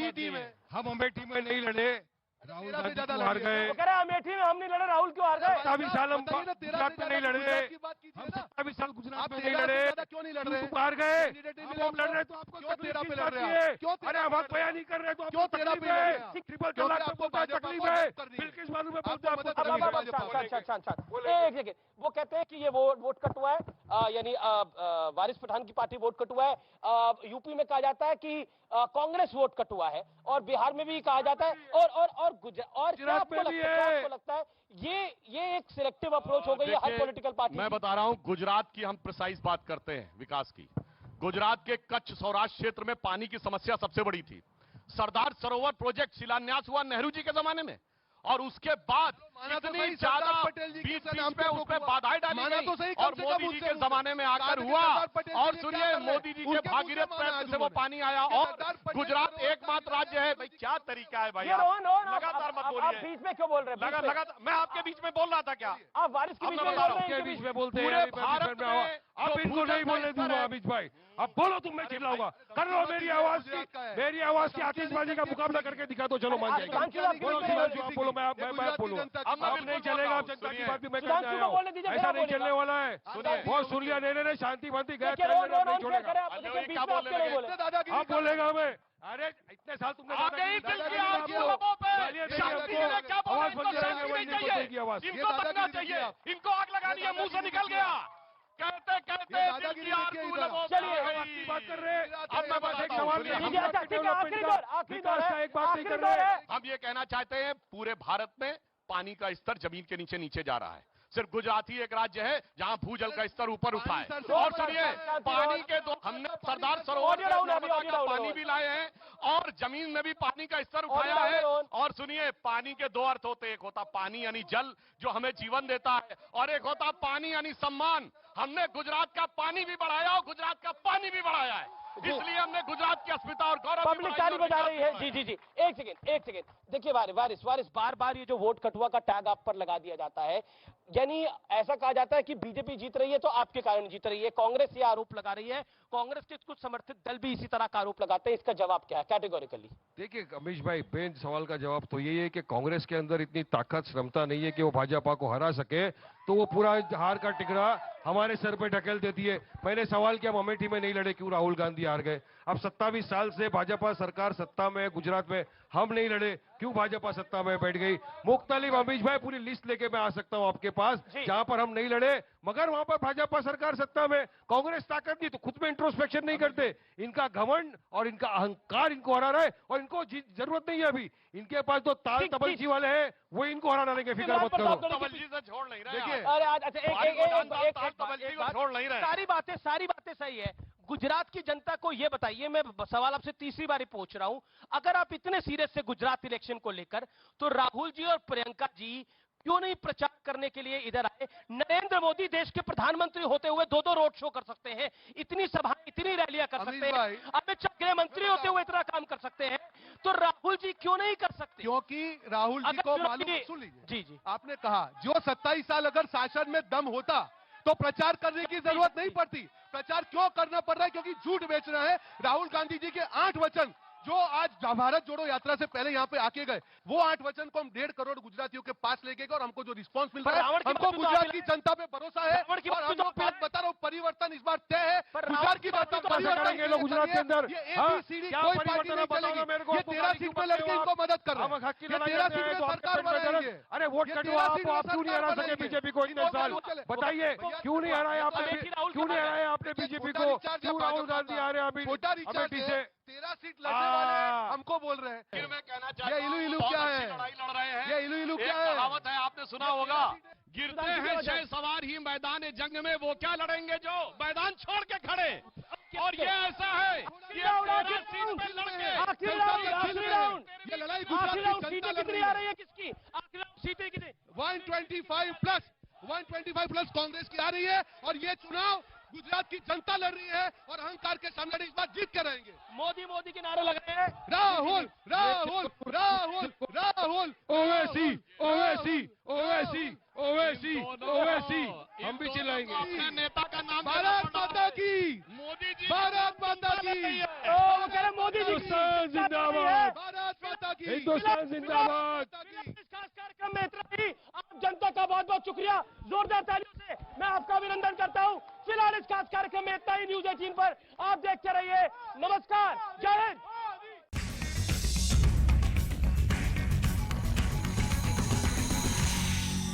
ये टीम है। हम अमेठी में नहीं लड़े, राहुल गांधी क्यों हार गए? वो कह रहे अमेठी में हम नहीं लड़े, राहुल क्यों हार गए? 27 साल हम गुजरात में नहीं लड़े, हम 27 साल गुजरात में नहीं लड़े, क्यों नहीं लड़ रहे? क्यों हार गए? हम लड़ रहे तो आपको क्यों तेरा पे तकलीफ लड़ रहे आती हैं? है? क्यों अरे हम बात बयान नहीं कर रहे तो क्यों आपको तेरा तकलीफ पे लड़ रहे है? हैं? ट्रिपल क्योंकि तलाक आपको पे भाजपा तकलीफ को है, मदद करनी है। फिर किस मालूम में बोलते आपको हैं? मदद करनी है। एक सेकंड, वो कहते हैं कि ये वोट कटुआ है, यानी वारिस पठान की पार्टी वोट कटुआ है। यूपी में कहा जाता है कि कांग्रेस वोट कटुआ है, और बिहार में भी कहा जाता है, और गुजरात आपको में भी लगता है ये एक सिलेक्टिव अप्रोच हो गई है हर पॉलिटिकल पार्टी? मैं बता रहा हूं, गुजरात की हम प्रिसाइज बात करते हैं, विकास की। गुजरात के कच्छ सौराष्ट्र क्षेत्र में पानी की समस्या सबसे बड़ी थी। सरदार सरोवर प्रोजेक्ट शिलान्यास हुआ नेहरू जी के जमाने में, और उसके बाद इतनी ज्यादा बीच में उस पर बाधाएं डाली गई, और मोदी जी के जमाने में आकर हुआ। और सुनिए, मोदी जी के भागीरथ प्रयत्न से वो पानी आया, और गुजरात एकमात्र राज्य है। भाई क्या तरीका है भाई, लगातार मत बोलिए। आप बीच में क्यों बोल रहे हैं? लगातार मैं आपके बीच में बोल रहा था क्या? आप वारिस के बीच में बोल रहे हैं? बीच में बोलते हैं पूरे भारत में अब इनको नहीं बोलने दूंगा अमित भाई। अब बोलो तुम, मैं चिल्लाऊंगा। कर लो मेरी आवाज की आतिशबाजी का मुकाबला करके दिखा दो, चलो मान जाएंगे। बोलो शिवांशु, आप बोलो, मैं बोलूंगा। अब नहीं चलेगा, अब जनता की बात भी मैं करने आया हूं, ऐसा नहीं चलने वाला है। बहुत सुन लिया, नहीं शांति बांधी गया, नहीं छोड़ेगा। अब बोलेगा हमें, अरे इतने साल तुमने आवाज इनको बचना चाहिए, इनको आग लगानी है, मुंह से निकल गया। कहते दिल की आरज़ू लबों पे चलिए, बात कर रहे हैं। अब मैं बस एक सवाल आखिरी एक बात नहीं कर रहे। हम ये कहना चाहते हैं, पूरे भारत में पानी का स्तर जमीन के नीचे जा रहा है। सिर्फ गुजरात ही एक राज्य है जहां भूजल का स्तर ऊपर उठा है। और सुनिए, पानी के दो हमने सरदार सरोवर से नर्मदा का पानी भी लाए हैं, और जमीन में भी पानी का स्तर उठाया है। और सुनिए, पानी के दो अर्थ होते हैं, एक होता पानी यानी जल जो हमें जीवन देता है, और एक होता पानी यानी सम्मान। हमने गुजरात का पानी भी बढ़ाया और गुजरात का पानी भी बढ़ाया है, इसलिए हमने गुजरात की अस्मिता और गौरव। पब्लिक ताली बजा रही है। जी एक सेकेंड देखिए, वारिस बार बार ये जो वोट कटुआ का टैग आप पर लगा दिया जाता है, यानी ऐसा कहा जाता है कि बीजेपी जीत रही है तो आपके कारण जीत रही है। कांग्रेस ये आरोप लगा रही है, कांग्रेस के कुछ समर्थित दल भी इसी तरह का आरोप लगाते हैं। इसका जवाब क्या है कैटेगोरिकली? देखिए अमीश भाई, बेन सवाल का जवाब तो यही है कि कांग्रेस के अंदर इतनी ताकत क्षमता नहीं है कि वो भाजपा को हरा सके, तो वो पूरा हार का टिकरा हमारे सर पे ढकेल देती है। मैंने सवाल किया, हम अमेठी में नहीं लड़े, क्यों राहुल गांधी हार गए? अब 27 साल से भाजपा सरकार सत्ता में गुजरात में, हम नहीं लड़े, क्यों भाजपा सत्ता में बैठ गई? मुख्तलिफ अमीश भाई पूरी लिस्ट लेके मैं आ सकता हूं आपके पास, जहां पर हम नहीं लड़े, मगर वहां पर भाजपा सरकार सत्ता में, कांग्रेस ताकत नहीं, तो खुद में इंट्रोस्पेक्शन नहीं करते। इनका घमंड और इनका अहंकार इनको हरा रहा है, और इनको जरूरत नहीं है अभी। इनके पास जो ताल तबलजी वाले हैं वो इनको हरा डालेंगे, फिक्र मत करो। तबलजी से छोड़ नहीं रहे। देखिए, छोड़ नहीं रहे। सारी बातें सही है। गुजरात की जनता को यह बताइए, मैं सवाल आपसे तीसरी बारी पूछ रहा हूं, अगर आप इतने सीरियस से गुजरात इलेक्शन को लेकर, तो राहुल जी और प्रियंका जी क्यों नहीं प्रचार करने के लिए इधर आए? नरेंद्र मोदी देश के प्रधानमंत्री होते हुए 2-2 रोड शो कर सकते हैं, इतनी सभा, इतनी रैलियां कर सकते हैं, अमित शाह गृह मंत्री होते हुए इतना काम कर सकते हैं, तो राहुल जी क्यों नहीं कर सकते? क्योंकि राहुल जी को मालूम, सुन लीजिए, जी आपने कहा जो 27 साल अगर शासन में दम होता तो प्रचार करने की जरूरत नहीं पड़ती। प्रचार क्यों करना पड़ रहा है? क्योंकि झूठ बेचना है। राहुल गांधी जी के 8 वचन जो आज भारत जोड़ो यात्रा से पहले यहाँ पे आके गए, वो 8 वचन को हम 1.5 करोड़ गुजरातियों के पास लेके गए, और हमको जो रिस्पांस मिल रहा है, हमको गुजरात की जनता पे भरोसा है। और हम बात बता रहा हूँ, परिवर्तन इस बार तय है। गुजरात की बात परिवर्तन गुजरात के अंदर ये ABCD कोई पार्टी नहीं चलेगी। ये 13 सीट पे लड़के इनको मदद कर रहे हैं, ये 13 सीट में सरकार बनाएंगे। अरे वोट कटवा, आप क्यों नहीं हरा सके बीजेपी को इतने साल? बताइए क्यों नहीं हराया आपने, क्यों नहीं हराया आपने बीजेपी को? क्यों राहुल गांधी आ रहे हैं अमेठी से? 13 सीट लड़ने वाले हमको बोल रहे हैं। फिर मैं कहना चाहता हूं, ये इलू क्या है? लड़ाई लड़ रहे हैं, ये इलू क्या है? कहावत है, आपने सुना होगा, गिरते हैं शह सवार ही मैदान जंग में, वो क्या लड़ेंगे जो मैदान छोड़ के खड़े। और ये ऐसा है, ये 13 सीट पे लड़के, आखिरी राउंड, ये लड़ाई गुजरात की सीटें कितनी आ रही है? किसकी आखिरी राउंड सीटें कितनी? 125 प्लस कांग्रेस की आ रही है, और ये चुनाव गुजरात की जनता लड़ रही है और अहंकार के सामने इस बार जीत के रहेंगे। मोदी मोदी के नारे लग रहे हैं। राहुल राहुल राहुल राहुल ओवैसी ओवैसी ओवैसी ओवैसी ओवैसी हम भी चिल्लाएंगे। अपने नेता का नाम भारत माता की, मोदी जी, भारत माता की, वो कह रहे मोदी जी हिंदुस्तान जिंदाबाद, भारत माता की, हिंदुस्तान जिंदाबाद। इस खास कार्यक्रम में इतना ही। आप जनता का बहुत बहुत शुक्रिया, जोरदार तालियों से मैं आपका अभिनंदन करता हूं। फिलहाल इस खास कार्यक्रम में इतना ही। न्यूज़ 18 पर आप देखते रहिए। नमस्कार, जय हिंद।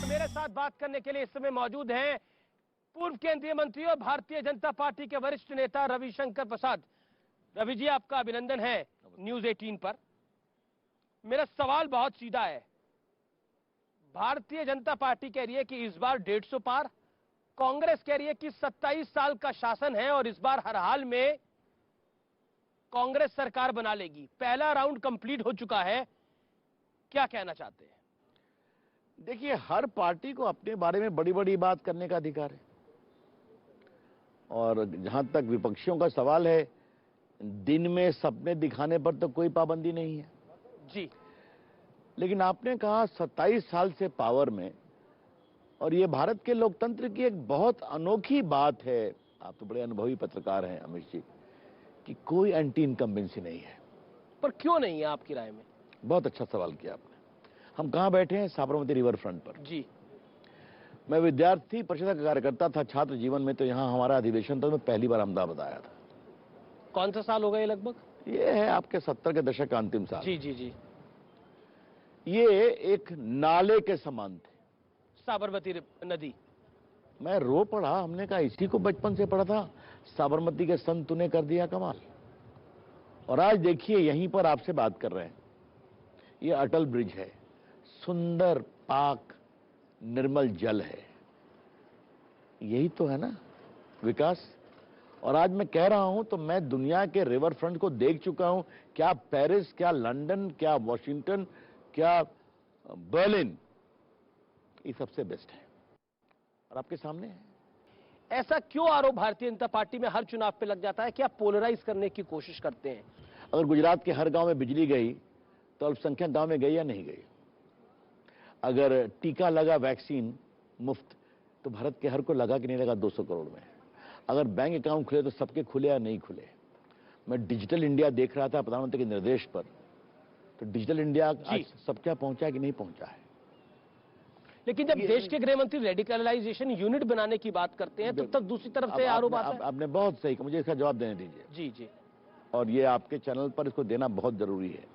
मेरे साथ बात करने के लिए इस समय मौजूद हैं पूर्व केंद्रीय मंत्री और भारतीय जनता पार्टी के वरिष्ठ नेता रविशंकर प्रसाद। रवि जी, आपका अभिनंदन है न्यूज़ 18 पर। मेरा सवाल बहुत सीधा है। भारतीय जनता पार्टी कह रही है कि इस बार 150 पार, कांग्रेस कह रही है कि 27 साल का शासन है और इस बार हर हाल में कांग्रेस सरकार बना लेगी। पहला राउंड कंप्लीट हो चुका है, क्या कहना चाहते हैं? देखिए, हर पार्टी को अपने बारे में बड़ी बड़ी बात करने का अधिकार है, और जहां तक विपक्षियों का सवाल है, दिन में सपने दिखाने पर तो कोई पाबंदी नहीं है जी। लेकिन आपने कहा 27 साल से पावर में, और ये भारत के लोकतंत्र की एक बहुत अनोखी बात है। आप तो बड़े अनुभवी पत्रकार हैं अमित जी, कि कोई एंटी इनकम्बेंसी नहीं है। पर क्यों नहीं है आपकी राय में? बहुत अच्छा सवाल किया आपने। हम कहाँ बैठे हैं? साबरमती रिवर फ्रंट पर जी। मैं विद्यार्थी परिषद का कार्यकर्ता था छात्र जीवन में, तो यहाँ हमारा अधिवेशन था, तो मैं पहली बार अहमदाबाद आया था। कौन सा साल हो गए लगभग? ये है आपके 70 के दशक का अंतिम साल। जी जी जी। ये एक नाले के समान थे, साबरमती नदी। मैं रो पड़ा। हमने कहा इसी को बचपन से पढ़ा था, साबरमती के संत तूने कर दिया कमाल। और आज देखिए यहीं पर आपसे बात कर रहे हैं। ये अटल ब्रिज है, सुंदर पाक निर्मल जल है। यही तो है ना विकास। और आज मैं कह रहा हूं तो मैं दुनिया के रिवर फ्रंट को देख चुका हूं। क्या पेरिस, क्या लंदन, क्या वॉशिंगटन, क्या बर्लिन, ये सबसे बेस्ट है और आपके सामने है। ऐसा क्यों आरोप भारतीय जनता पार्टी में हर चुनाव पे लग जाता है कि आप पोलराइज करने की कोशिश करते हैं? अगर गुजरात के हर गांव में बिजली गई तो अल्पसंख्यक गांव में गई या नहीं गई? अगर टीका लगा वैक्सीन मुफ्त तो भारत के हर को लगा कि नहीं लगा 200 करोड़ में? अगर बैंक अकाउंट खुले तो सबके खुले या नहीं खुले? मैं डिजिटल इंडिया देख रहा था प्रधानमंत्री के निर्देश पर, तो डिजिटल इंडिया आज सब क्या पहुंचा है कि नहीं पहुंचा है? लेकिन जब देश के गृह मंत्री रेडिकलाइजेशन यूनिट बनाने की बात करते हैं, तब दूसरी तरफ से आरोप आता है। आपने बहुत सही कहा, मुझे इसका जवाब देने दीजिए। जी जी। और ये आपके चैनल पर इसको देना बहुत जरूरी है।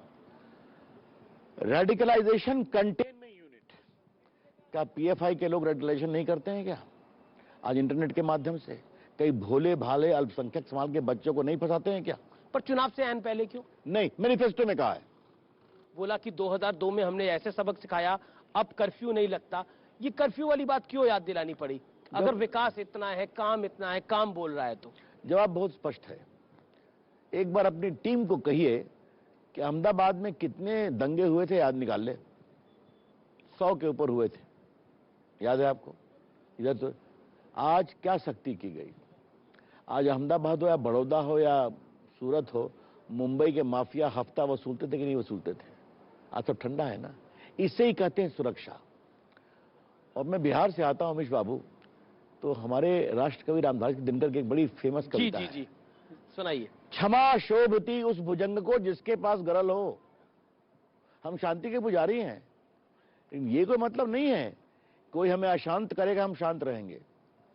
रेडिकलाइजेशन कंटेनमेंट यूनिट, क्या पीएफआई के लोग रेडिकलाइजेशन नहीं करते हैं क्या? आज इंटरनेट के माध्यम से कई भोले भाले अल्पसंख्यक समाज के बच्चों को नहीं फंसाते हैं क्या? पर चुनाव से आने पहले क्यों नहीं? मैनिफेस्टो में कहा है, बोला कि 2002 में हमने ऐसे सबक सिखाया, अब कर्फ्यू नहीं लगता। ये कर्फ्यू वाली बात क्यों याद दिलानी पड़ी? अगर विकास इतना है, काम इतना है, काम बोल रहा है तो? जवाब बहुत स्पष्ट है। एक बार अपनी टीम को कहिए कि अहमदाबाद में कितने दंगे हुए थे, याद निकाल ले। 100 के ऊपर हुए थे, याद है आपको? इधर तो आज क्या सख्ती की गई। आज अहमदाबाद हो या बड़ौदा हो या सूरत हो, मुंबई के माफिया हफ्ता वसूलते थे कि नहीं वसूलते थे? आज सब ठंडा है ना। इसे ही कहते हैं सुरक्षा। और मैं बिहार से आता हूं अमीश बाबू, तो हमारे राष्ट्र कवि रामधास दिनकर की एक बड़ी फेमस कविता है। जी सुनाइए। क्षमा शोभती उस भुजंग को जिसके पास गरल हो। हम शांति के पुजारी हैं, लेकिन ये कोई मतलब नहीं है कोई हमें अशांत करेगा हम शांत रहेंगे।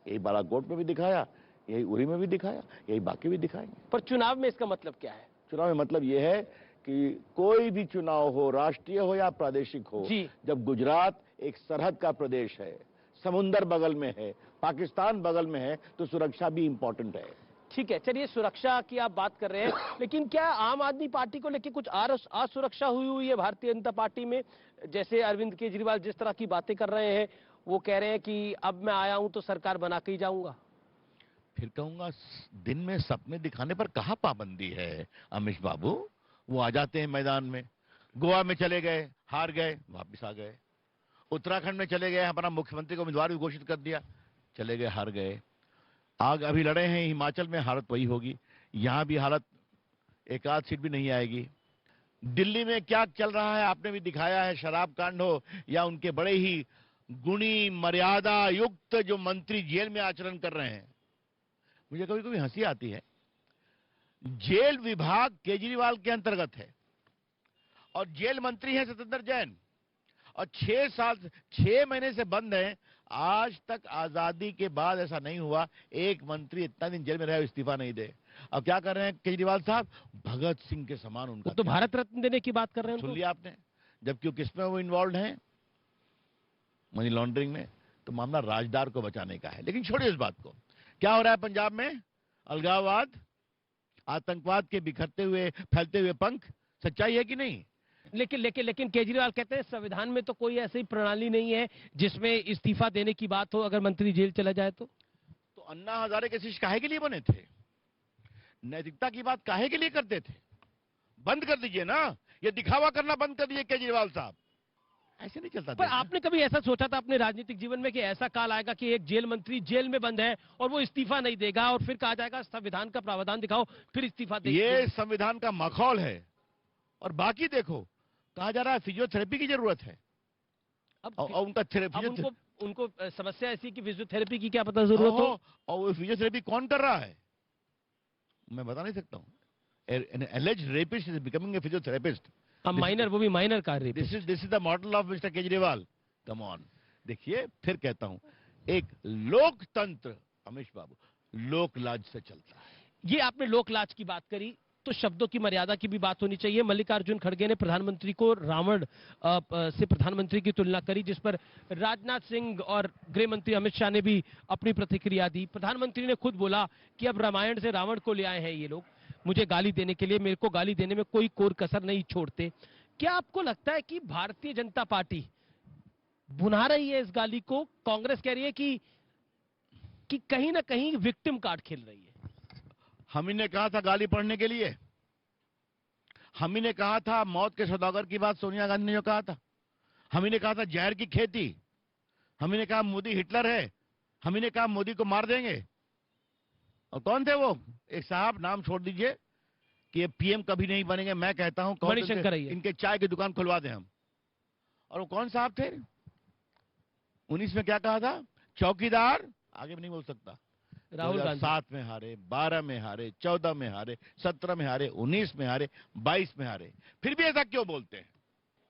यही बालाकोट में भी दिखाया, यही उरी में भी दिखाया, यही बाकी भी दिखाएंगे। पर चुनाव में इसका मतलब क्या है? चुनाव में मतलब यह है कि कोई भी चुनाव हो, राष्ट्रीय हो या प्रादेशिक हो, जब गुजरात एक सरहद का प्रदेश है, समुंदर बगल में है, पाकिस्तान बगल में है, तो सुरक्षा भी इंपॉर्टेंट है। ठीक है, चलिए सुरक्षा की आप बात कर रहे हैं, लेकिन क्या आम आदमी पार्टी को लेकर कुछ असुरक्षा हुई है भारतीय जनता पार्टी में? जैसे अरविंद केजरीवाल जिस तरह की बातें कर रहे हैं, वो कह रहे हैं कि अब मैं आया हूं तो सरकार बना के ही जाऊंगा। फिर कहूंगा दिन में सपने दिखाने पर कहां पाबंदी है अमीश बाबू? वो आ जाते हैं मैदान में। गोवा में चले गए, हार गए, वापस आ गए। उत्तराखंड में चले गए, अपना मुख्यमंत्री को उम्मीदवार भी घोषित कर दिया, चले गए, हार गए। आग अभी लड़े हैं, हिमाचल में हालत वही होगी, यहां भी हालत एक आध सीट भी नहीं आएगी। दिल्ली में क्या चल रहा है आपने भी दिखाया है, शराब कांड हो या उनके बड़े ही गुणी मर्यादा युक्त जो मंत्री जेल में आचरण कर रहे हैं। मुझे कभी कभी हंसी आती है, जेल विभाग केजरीवाल के अंतर्गत है और जेल मंत्री हैं सत्येंद्र जैन, और 6 महीने से बंद है। आज तक आजादी के बाद ऐसा नहीं हुआ एक मंत्री इतना दिन जेल में रहे इस्तीफा नहीं दे। अब क्या कर रहे हैं केजरीवाल साहब, भगत सिंह के समान उनका तो भारत रत्न देने की बात कर रहे हैं। सुन लिया आपने, जबकि वो किसमें वो इन्वॉल्व हैं, मनी लॉन्ड्रिंग में। तो मामला राजदार को बचाने का है। लेकिन छोड़िए इस बात को, क्या हो रहा है पंजाब में, अलगाववाद, आतंकवाद के बिखरते हुए फैलते हुए पंख, सच्चाई है कि नहीं? लेकिन केजरीवाल कहते हैं संविधान में तो कोई ऐसी प्रणाली नहीं है जिसमें इस्तीफा देने की बात हो अगर मंत्री जेल चला जाए तो अन्ना हजारे के शिष्य काहे के लिए बने थे? नैतिकता की बात काहे के लिए करते थे? बंद कर दीजिए ना, ये दिखावा करना बंद कर दीजिए केजरीवाल साहब, ऐसे नहीं चलता। पर आपने कभी ऐसा सोचा था अपने राजनीतिक जीवन में कि ऐसा काल आएगा कि एक जेल मंत्री जेल में बंद है और वो इस्तीफा नहीं देगा और फिर कहा जाएगा संविधान का प्रावधान दिखाओ फिर इस्तीफा दे? ये संविधान का मखौल है। और बाकी देखो, कहा जा रहा है फिजियोथेरेपी की जरूरत है। अब उनका उनको समस्या ऐसी कि फिजियोथेरेपी की क्या पता जरूरत हो, और वो फिजियोथेरेपी कौन कर रहा है मैं बता नहीं सकता हूँ। An alleged rapist is becoming a physiotherapist. Minor, वो भी माइनर कार्य। This is the model of mister Kejriwal. Come on, देखिए फिर कहता हूं, एक लोकतंत्र अमीश बाबू लोक लाज से चलता है। ये आपने लोक लाज की बात करी तो शब्दों की मर्यादा की भी बात होनी चाहिए। मल्लिकार्जुन खड़गे ने प्रधानमंत्री को रावण से प्रधानमंत्री की तुलना करी, जिस पर राजनाथ सिंह और गृह मंत्री अमित शाह ने भी अपनी प्रतिक्रिया दी। प्रधानमंत्री ने खुद बोला कि अब रामायण से रावण को ले आए हैं ये लोग मुझे गाली देने के लिए, मेरे को गाली देने में कोई कोर कसर नहीं छोड़ते। क्या आपको लगता है कि भारतीय जनता पार्टी भुना रही है इस गाली को? कांग्रेस कह रही है कि कहीं ना कहीं विक्टिम कार्ड खेल रही है। हम ही ने कहा था गाली पढ़ने के लिए, हम ही ने कहा था मौत के सौदागर की बात सोनिया गांधी ने जो कहा था, हम ही ने कहा था जहर की खेती, हम ही ने कहा मोदी हिटलर है, हम ही ने कहा मोदी को मार देंगे। और कौन थे वो? एक साहब, नाम छोड़ दीजिए, कि ये पीएम कभी नहीं बनेंगे। मैं कहता हूं मणिशंकर, इनके चाय की दुकान खुलवा दें हम। और वो कौन साहब थे? 19 में क्या कहा था? चौकीदार, आगे भी नहीं बोल सकता। राहुल गांधी 7 में हारे, 12 में हारे, 14 में हारे, 17 में हारे, 19 में हारे, 22 में हारे, फिर भी ऐसा क्यों बोलते हैं?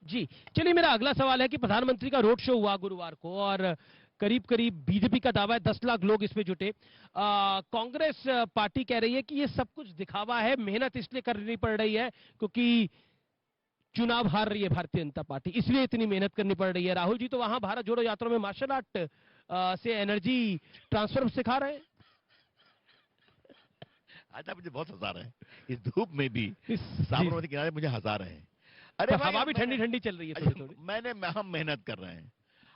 जी चलिए, मेरा अगला सवाल है कि प्रधानमंत्री का रोड शो हुआ गुरुवार को और करीब करीब बीजेपी का दावा है 10 लाख लोग इसमें जुटे। कांग्रेस पार्टी कह रही है कि ये सब कुछ दिखावा है, मेहनत इसलिए करनी पड़ रही है क्योंकि चुनाव हार रही है भारतीय जनता पार्टी, इसलिए इतनी मेहनत करनी पड़ रही है। राहुल जी तो वहां भारत जोड़ो यात्रा में मार्शल आर्ट से एनर्जी ट्रांसफर सिखा रहे हैं। आज मुझे बहुत हंसा रहे हैं, इस धूप में भी साबरमती किनारे मुझे हंसा रहे हैं। अरे हवा भी ठंडी ठंडी चल रही है थोड़ी थोड़ी। हम मेहनत कर रहे हैं,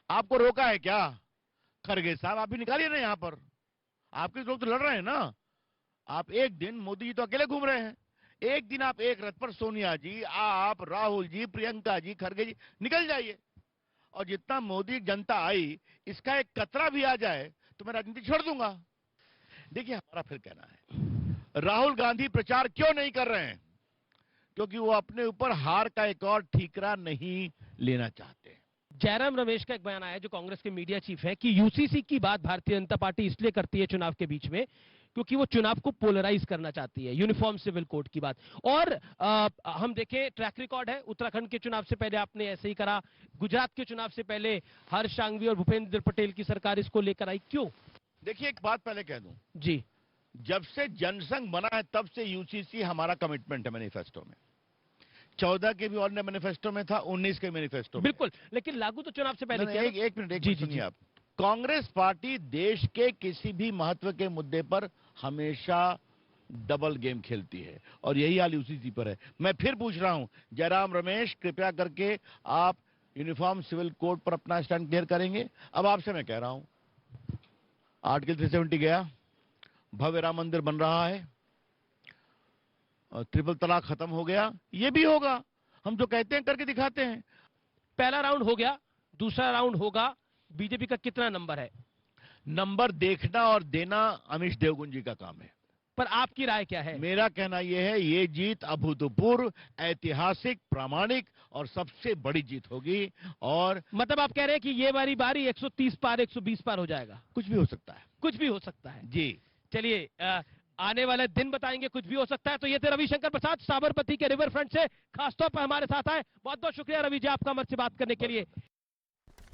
आपको रोका है क्या? खड़गे साहब आप भी निकालिए ना, यहाँ पर आपके लोग तो लड़ रहे हैं ना। आप एक दिन, मोदी जी तो अकेले घूम रहे हैं, एक दिन आप एक रथ पर सोनिया जी, आप, राहुल जी, प्रियंका जी, खड़गे जी निकल जाइए, और जितना मोदी जनता आई इसका एक कतरा भी आ जाए तो मैं राजनीति छोड़ दूंगा। देखिए हमारा फिर कहना है, राहुल गांधी प्रचार क्यों नहीं कर रहे हैं? क्योंकि वो अपने ऊपर हार का एक और ठीकरा नहीं लेना चाहते। जयराम रमेश का एक बयान आया जो कांग्रेस के मीडिया चीफ है कि यूसीसी की बात भारतीय जनता पार्टी इसलिए करती है चुनाव के बीच में क्योंकि वो चुनाव को पोलराइज करना चाहती है, यूनिफॉर्म सिविल कोड की बात। और हम देखें ट्रैक रिकॉर्ड है, उत्तराखंड के चुनाव से पहले आपने ऐसे ही करा, गुजरात के चुनाव से पहले हर्ष सांघवी और भूपेंद्र पटेल की सरकार इसको लेकर आई, क्यों? देखिए एक बात पहले कह दूं जी, जब से जनसंघ बना है तब से यूसीसी हमारा कमिटमेंट है मैनिफेस्टो में। 14 के भी और मैनिफेस्टो में था, 19 के मैनिफेस्टो में। बिल्कुल, लेकिन लागू तो चुनाव से पहले किया। एक मिनट सुनिए आप। कांग्रेस पार्टी देश के किसी भी महत्व के मुद्दे पर हमेशा डबल गेम खेलती है और यही हाल यूसीसी पर है। मैं फिर पूछ रहा हूं, जयराम रमेश कृपया करके आप यूनिफॉर्म सिविल कोड पर अपना स्टैंड क्लियर करेंगे? अब आपसे मैं कह रहा हूं, आर्टिकल 370 गया, भव्य राम मंदिर बन रहा है, ट्रिपल तलाक खत्म हो गया, ये भी होगा। हम जो कहते हैं करके दिखाते हैं। पहला राउंड हो गया, दूसरा राउंड होगा, बीजेपी का कितना नंबर है? नंबर देखना और देना अमीश देवगन जी का काम है। पर आपकी राय क्या है? मेरा कहना यह है, ये जीत अभूतपूर्व, ऐतिहासिक, प्रामाणिक और सबसे बड़ी जीत होगी। और मतलब आप कह रहे हैं कि ये वाली बारी 130 पार 120 पार हो जाएगा? कुछ भी हो सकता है। कुछ भी हो सकता है जी। चलिए आने वाले दिन बताएंगे, कुछ भी हो सकता है। तो ये थे रविशंकर प्रसाद साबरमती के रिवर फ्रंट से खासतौर पर हमारे साथ आए। बहुत बहुत शुक्रिया रवि जी आपका हमारे से बात करने के लिए।